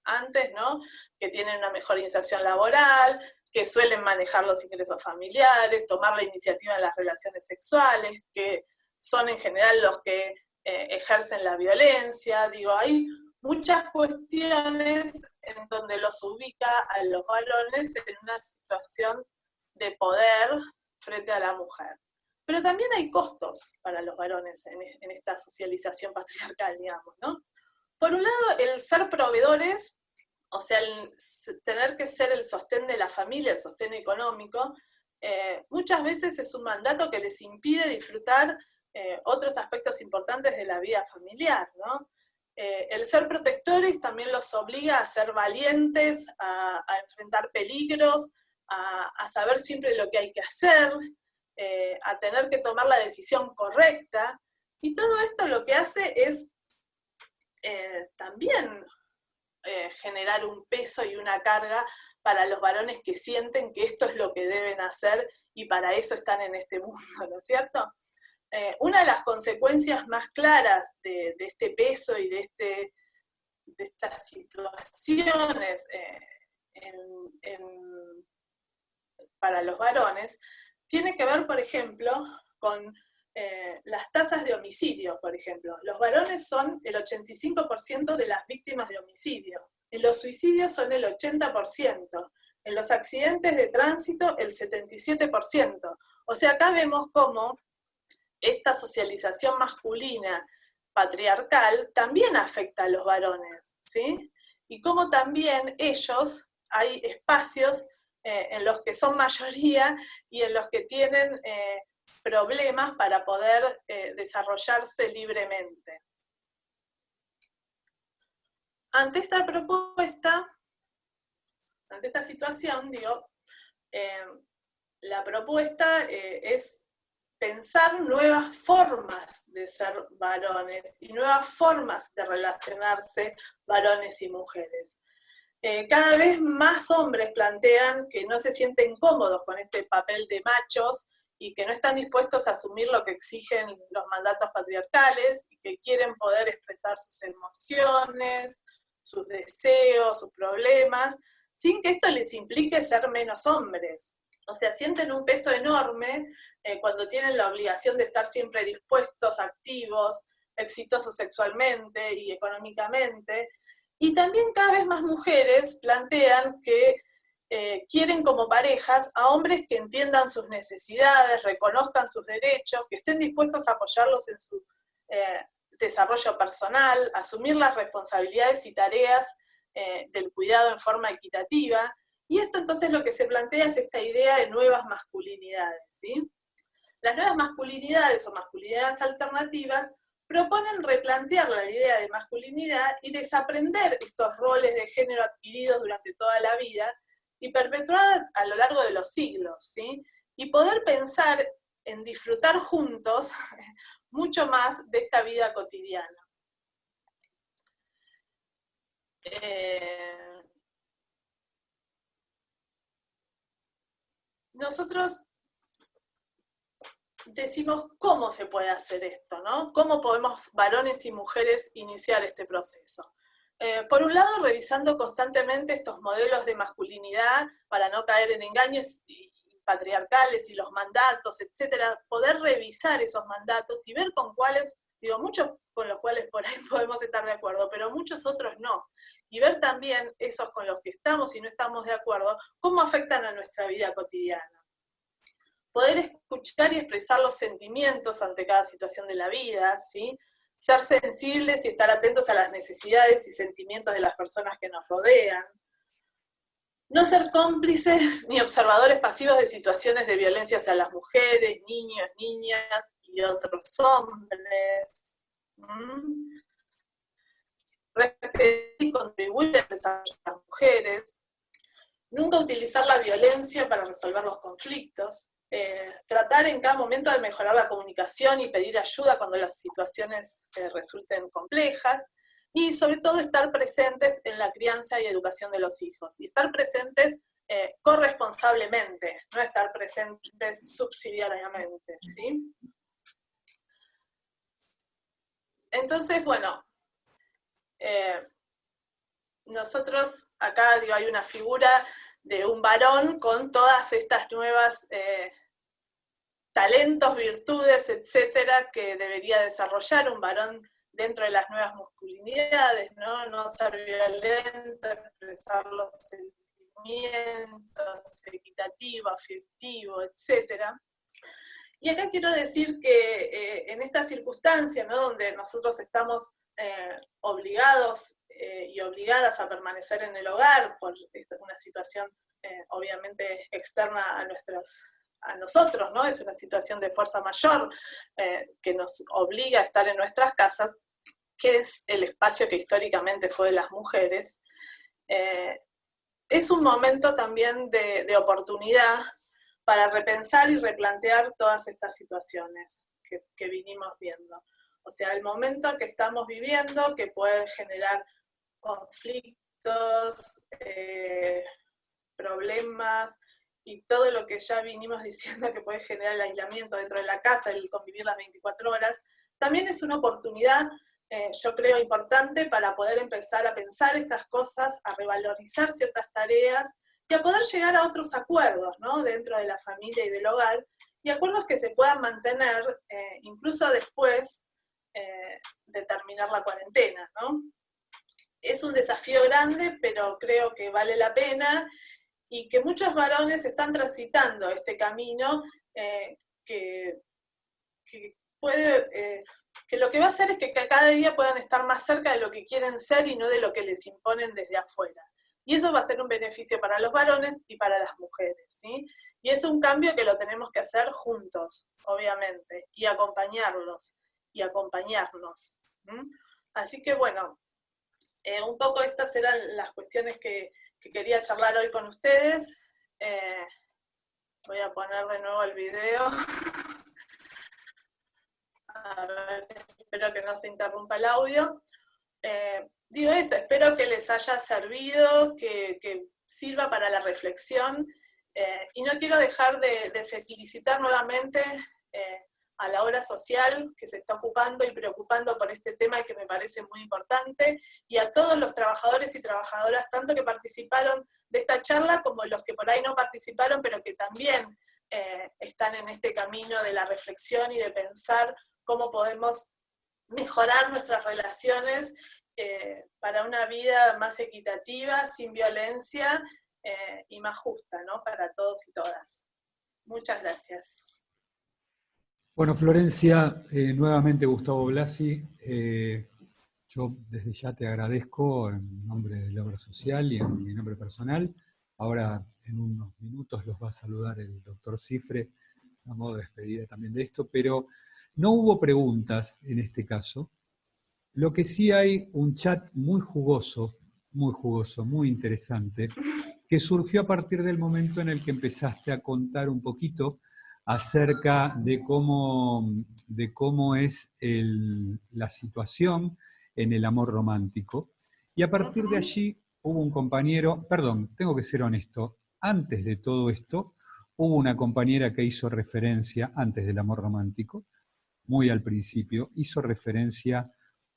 Speaker 1: antes, ¿no?, que tienen una mejor inserción laboral, que suelen manejar los ingresos familiares, tomar la iniciativa en las relaciones sexuales, que son en general los que ejercen la violencia. Digo, hay muchas cuestiones en donde los ubica a los varones en una situación de poder frente a la mujer. Pero también hay costos para los varones en esta socialización patriarcal, digamos, ¿no? Por un lado, el ser proveedores, o sea, el tener que ser el sostén de la familia, el sostén económico, muchas veces es un mandato que les impide disfrutar otros aspectos importantes de la vida familiar, ¿no? El ser protectores también los obliga a ser valientes, a enfrentar peligros, a saber siempre lo que hay que hacer, a tener que tomar la decisión correcta, y todo esto lo que hace es también generar un peso y una carga para los varones que sienten que esto es lo que deben hacer y para eso están en este mundo, ¿no es cierto? Una de las consecuencias más claras de este peso y de estas situaciones para los varones tiene que ver, por ejemplo, con las tasas de homicidio, por ejemplo. Los varones son el 85% de las víctimas de homicidio. En los suicidios son el 80%. En los accidentes de tránsito, el 77%. O sea, acá vemos cómo esta socialización masculina patriarcal también afecta a los varones, ¿sí? Y cómo también ellos, hay espacios en los que son mayoría y en los que tienen problemas para poder desarrollarse libremente. Ante esta propuesta, ante esta situación, digo, la propuesta es pensar nuevas formas de ser varones y nuevas formas de relacionarse varones y mujeres. Cada vez más hombres plantean que no se sienten cómodos con este papel de machos y que no están dispuestos a asumir lo que exigen los mandatos patriarcales, y que quieren poder expresar sus emociones, sus deseos, sus problemas, sin que esto les implique ser menos hombres. O sea, sienten un peso enorme cuando tienen la obligación de estar siempre dispuestos, activos, exitosos sexualmente y económicamente. Y también cada vez más mujeres plantean que quieren como parejas a hombres que entiendan sus necesidades, reconozcan sus derechos, que estén dispuestos a apoyarlos en su desarrollo personal, asumir las responsabilidades y tareas del cuidado en forma equitativa. Y esto entonces lo que se plantea es esta idea de nuevas masculinidades, ¿sí? Las nuevas masculinidades o masculinidades alternativas proponen replantear la idea de masculinidad y desaprender estos roles de género adquiridos durante toda la vida y perpetuadas a lo largo de los siglos, ¿sí? Y poder pensar en disfrutar juntos mucho más de esta vida cotidiana. Nosotros decimos cómo se puede hacer esto, ¿no? ¿Cómo podemos varones y mujeres iniciar este proceso? Por un lado, revisando constantemente estos modelos de masculinidad para no caer en engaños patriarcales y los mandatos, etcétera, poder revisar esos mandatos y ver con cuáles, digo, muchos con los cuales por ahí podemos estar de acuerdo, pero muchos otros no. Y ver también esos con los que estamos y no estamos de acuerdo, cómo afectan a nuestra vida cotidiana. Poder escuchar y expresar los sentimientos ante cada situación de la vida, ¿sí? Ser sensibles y estar atentos a las necesidades y sentimientos de las personas que nos rodean. No ser cómplices ni observadores pasivos de situaciones de violencia hacia las mujeres, niños, niñas y otros hombres. Respetar y contribuir al desarrollo de las mujeres. Nunca utilizar la violencia para resolver los conflictos. Tratar en cada momento de mejorar la comunicación y pedir ayuda cuando las situaciones resulten complejas, y sobre todo estar presentes en la crianza y educación de los hijos, y estar presentes corresponsablemente, no estar presentes subsidiariamente, ¿sí? Entonces, bueno, nosotros acá digo, hay una figura de un varón con todas estas nuevas talentos, virtudes, etcétera, que debería desarrollar un varón dentro de las nuevas masculinidades, ¿no? No ser violento, expresar los sentimientos, equitativo, afectivo, etcétera. Y acá quiero decir que en esta circunstancia, ¿no? Donde nosotros estamos obligados y obligadas a permanecer en el hogar por una situación obviamente externa a nosotros, ¿no? Es una situación de fuerza mayor que nos obliga a estar en nuestras casas, que es el espacio que históricamente fue de las mujeres. Es un momento también de oportunidad para repensar y replantear todas estas situaciones que vinimos viendo. O sea, el momento que estamos viviendo, que puede generar conflictos, problemas, y todo lo que ya vinimos diciendo que puede generar el aislamiento dentro de la casa, el convivir las 24 horas, también es una oportunidad, yo creo, importante para poder empezar a pensar estas cosas, a revalorizar ciertas tareas, y a poder llegar a otros acuerdos, ¿no? Dentro de la familia y del hogar, y acuerdos que se puedan mantener incluso después de terminar la cuarentena, ¿no? Es un desafío grande, pero creo que vale la pena, y que muchos varones están transitando este camino que lo que va a hacer es que cada día puedan estar más cerca de lo que quieren ser y no de lo que les imponen desde afuera. Y eso va a ser un beneficio para los varones y para las mujeres, ¿sí? Y es un cambio que lo tenemos que hacer juntos, obviamente, y acompañarlos y acompañarnos. Así que bueno, un poco estas eran las cuestiones que quería charlar hoy con ustedes. Voy a poner de nuevo el video. A ver, espero que no se interrumpa el audio. Digo eso, espero que les haya servido, que sirva para la reflexión, Y no quiero dejar de felicitar nuevamente a la obra social que se está ocupando y preocupando por este tema que me parece muy importante, y a todos los trabajadores y trabajadoras, tanto que participaron de esta charla como los que por ahí no participaron, pero que también están en este camino de la reflexión y de pensar cómo podemos mejorar nuestras relaciones para una vida más equitativa, sin violencia y más justa, ¿no? Para todos y todas. Muchas gracias.
Speaker 2: Bueno, Florencia, nuevamente Gustavo Blasi, yo desde ya te agradezco en nombre de la obra social y en mi nombre personal. Ahora en unos minutos los va a saludar el doctor Cifre, a modo de despedida también de esto, pero no hubo preguntas en este caso. Lo que sí hay un chat muy jugoso, muy interesante, que surgió a partir del momento en el que empezaste a contar un poquito acerca de cómo es la situación en el amor romántico. Y a partir de allí hubo un compañero, perdón, tengo que ser honesto, antes de todo esto, hubo una compañera que hizo referencia, antes del amor romántico, muy al principio, hizo referencia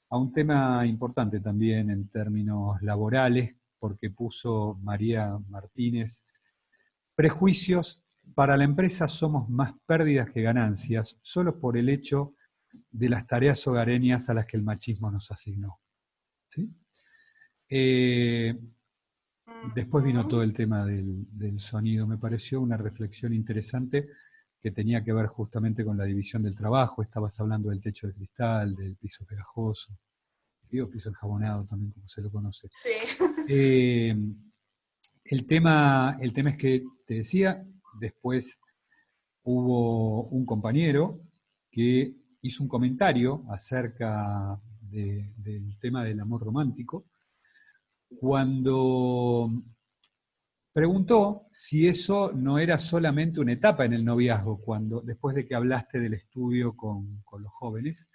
Speaker 2: a un tema importante también en términos laborales, porque puso María Martínez, prejuicios, para la empresa somos más pérdidas que ganancias, solo por el hecho de las tareas hogareñas a las que el machismo nos asignó. ¿Sí? Después vino todo el tema del sonido, me pareció una reflexión interesante que tenía que ver justamente con la división del trabajo. Estabas hablando del techo de cristal, del piso pegajoso, piso enjabonado también, como se lo conoce.
Speaker 1: Sí.
Speaker 2: El tema es que, te decía, después hubo un compañero que hizo un comentario acerca del tema del amor romántico, cuando preguntó si eso no era solamente una etapa en el noviazgo, después de que hablaste del estudio con los jóvenes.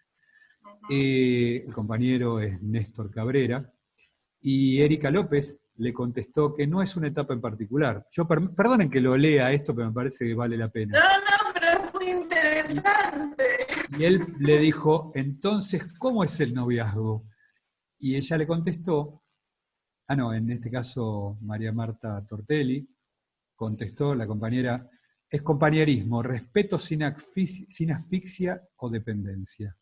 Speaker 2: El compañero es Néstor Cabrera, y Erika López le contestó que no es una etapa en particular. Perdonen que lo lea esto, pero me parece que vale la pena.
Speaker 1: No, pero es muy interesante.
Speaker 2: Y él le dijo, entonces, ¿cómo es el noviazgo? Y ella le contestó, en este caso María Marta Tortelli, contestó la compañera, es compañerismo, respeto sin asfixia o dependencia.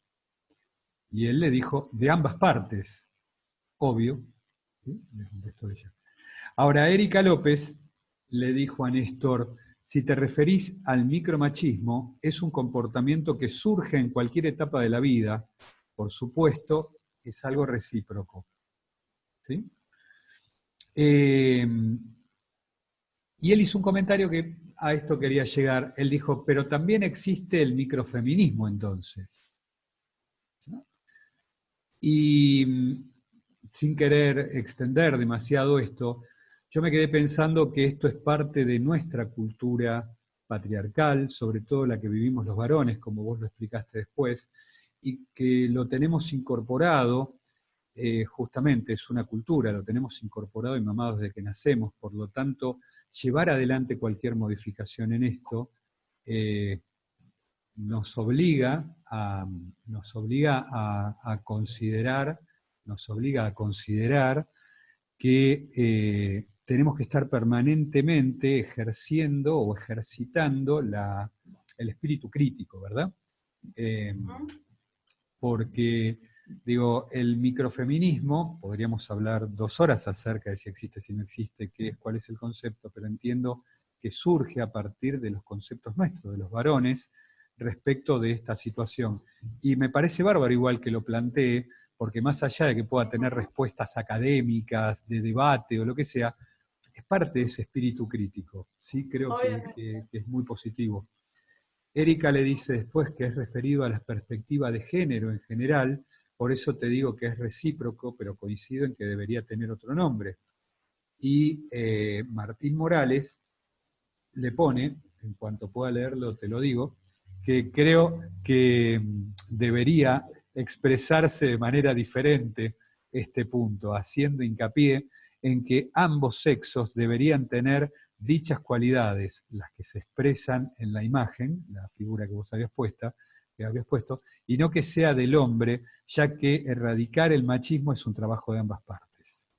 Speaker 2: Y él le dijo, de ambas partes, obvio. ¿Sí? Le contestó ella. Ahora, Erika López le dijo a Néstor, si te referís al micromachismo, es un comportamiento que surge en cualquier etapa de la vida, por supuesto, es algo recíproco. ¿Sí? Y él hizo un comentario que a esto quería llegar. Él dijo, pero también existe el microfeminismo entonces. ¿No? Y sin querer extender demasiado esto, yo me quedé pensando que esto es parte de nuestra cultura patriarcal, sobre todo la que vivimos los varones, como vos lo explicaste después, y que lo tenemos incorporado, justamente es una cultura, lo tenemos incorporado y mamado desde que nacemos, por lo tanto, llevar adelante cualquier modificación en esto nos obliga a considerar que tenemos que estar permanentemente ejerciendo o ejercitando el espíritu crítico, ¿verdad? Porque, digo, el microfeminismo, podríamos hablar 2 horas acerca de si existe, si no existe, cuál es el concepto, pero entiendo que surge a partir de los conceptos nuestros, de los varones, respecto de esta situación. Y me parece bárbaro igual que lo plantee, porque más allá de que pueda tener respuestas académicas, de debate o lo que sea, es parte de ese espíritu crítico. ¿Sí? Creo que es muy positivo. Erika le dice después que es referido a la perspectiva de género en general, por eso te digo que es recíproco, pero coincido en que debería tener otro nombre. Y Martín Morales le pone, en cuanto pueda leerlo te lo digo, que creo que debería expresarse de manera diferente este punto, haciendo hincapié en que ambos sexos deberían tener dichas cualidades, las que se expresan en la imagen, la figura que vos habías puesto, y no que sea del hombre, ya que erradicar el machismo es un trabajo de ambas partes.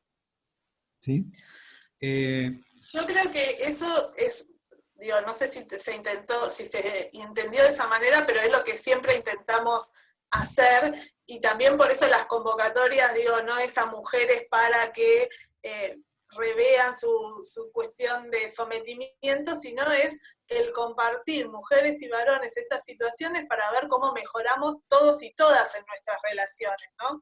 Speaker 2: ¿Sí?
Speaker 1: Yo creo que eso es, digo, no sé si se entendió de esa manera, pero es lo que siempre intentamos hacer, y también por eso las convocatorias, digo, no es a mujeres para que revean su cuestión de sometimiento, sino es el compartir mujeres y varones estas situaciones para ver cómo mejoramos todos y todas en nuestras relaciones, ¿no?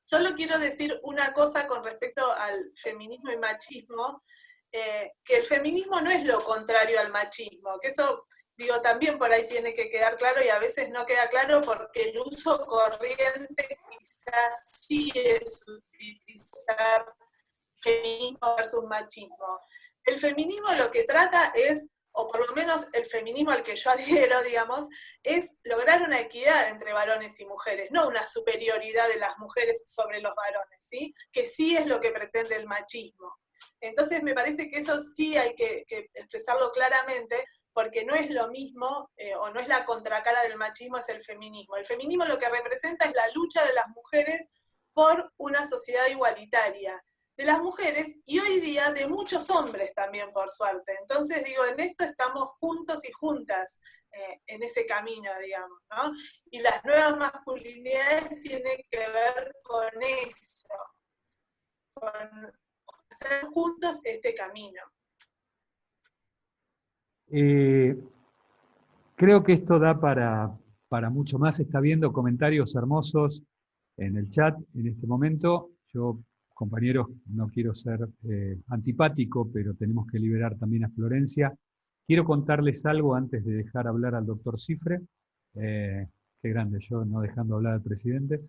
Speaker 1: Solo quiero decir una cosa con respecto al feminismo y machismo, que el feminismo no es lo contrario al machismo, que eso, digo, también por ahí tiene que quedar claro, y a veces no queda claro porque el uso corriente quizás sí es utilizar feminismo versus machismo. El feminismo lo que trata es, o por lo menos el feminismo al que yo adhiero, digamos, es lograr una equidad entre varones y mujeres, no una superioridad de las mujeres sobre los varones, ¿sí? Que sí es lo que pretende el machismo. Entonces me parece que eso sí hay que expresarlo claramente, porque no es lo mismo, o no es la contracara del machismo, es el feminismo. El feminismo lo que representa es la lucha de las mujeres por una sociedad igualitaria, de las mujeres, y hoy día de muchos hombres también, por suerte. Entonces, digo, en esto estamos juntos y juntas, en ese camino, digamos, ¿no? Y las nuevas masculinidades tienen que ver con eso, con hacer juntos este camino.
Speaker 2: Creo que esto da para mucho más. Está viendo comentarios hermosos en el chat en este momento. Yo, compañeros, no quiero ser antipático, pero tenemos que liberar también a Florencia. Quiero contarles algo antes de dejar hablar al doctor Cifre. Qué grande, yo no dejando hablar al presidente.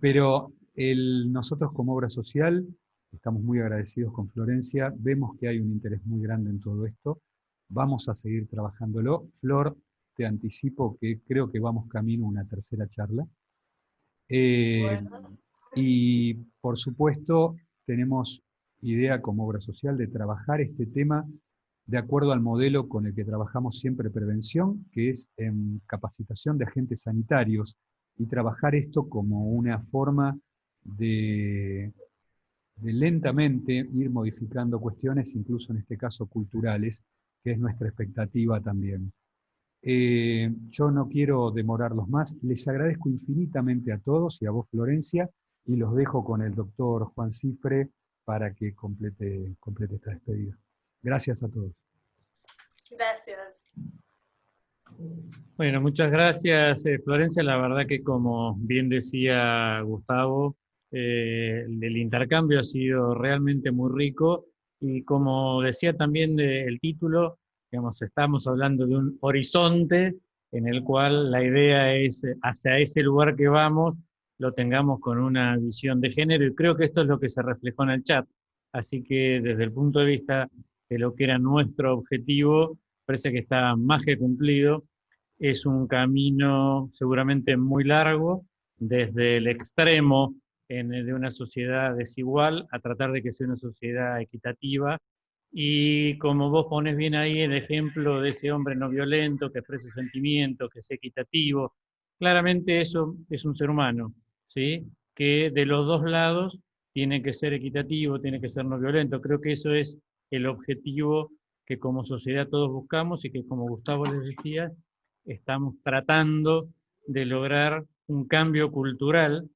Speaker 2: Pero nosotros como obra social estamos muy agradecidos con Florencia. Vemos que hay un interés muy grande en todo esto. Vamos a seguir trabajándolo. Flor, te anticipo que creo que vamos camino a una tercera charla.
Speaker 1: Bueno.
Speaker 2: Y por supuesto, tenemos idea como obra social de trabajar este tema de acuerdo al modelo con el que trabajamos siempre prevención, que es en capacitación de agentes sanitarios, y trabajar esto como una forma de lentamente ir modificando cuestiones, incluso en este caso culturales, que es nuestra expectativa también. Yo no quiero demorarlos más, les agradezco infinitamente a todos y a vos, Florencia, y los dejo con el doctor Juan Cifre para que complete esta despedida. Gracias a todos.
Speaker 1: Gracias.
Speaker 3: Bueno, muchas gracias, Florencia. La verdad que, como bien decía Gustavo, el intercambio ha sido realmente muy rico, y como decía también el título, digamos, estamos hablando de un horizonte en el cual la idea es, hacia ese lugar que vamos, lo tengamos con una visión de género, y creo que esto es lo que se reflejó en el chat. Así que desde el punto de vista de lo que era nuestro objetivo, parece que está más que cumplido. Es un camino seguramente muy largo, desde el extremo de una sociedad desigual a tratar de que sea una sociedad equitativa. Y como vos pones bien ahí el ejemplo de ese hombre no violento, que expresa sentimientos, que es equitativo, claramente eso es un ser humano, ¿sí? Que de los dos lados tiene que ser equitativo, tiene que ser no violento. Creo que eso es el objetivo que como sociedad todos buscamos, y que, como Gustavo les decía, estamos tratando de lograr un cambio cultural.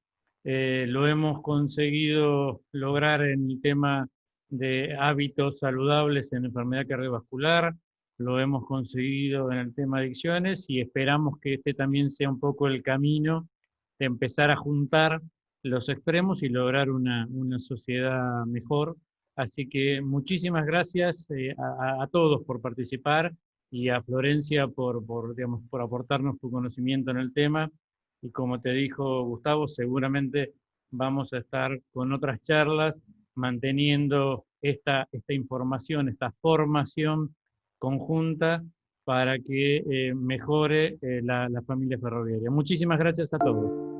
Speaker 3: Lo hemos conseguido lograr en el tema de hábitos saludables en enfermedad cardiovascular, lo hemos conseguido en el tema de adicciones, y esperamos que este también sea un poco el camino de empezar a juntar los extremos y lograr una sociedad mejor. Así que muchísimas gracias a todos por participar, y a Florencia digamos, por aportarnos tu conocimiento en el tema. Y como te dijo Gustavo, seguramente vamos a estar con otras charlas manteniendo esta información, esta formación conjunta para que mejore la familia ferroviaria. Muchísimas gracias a todos.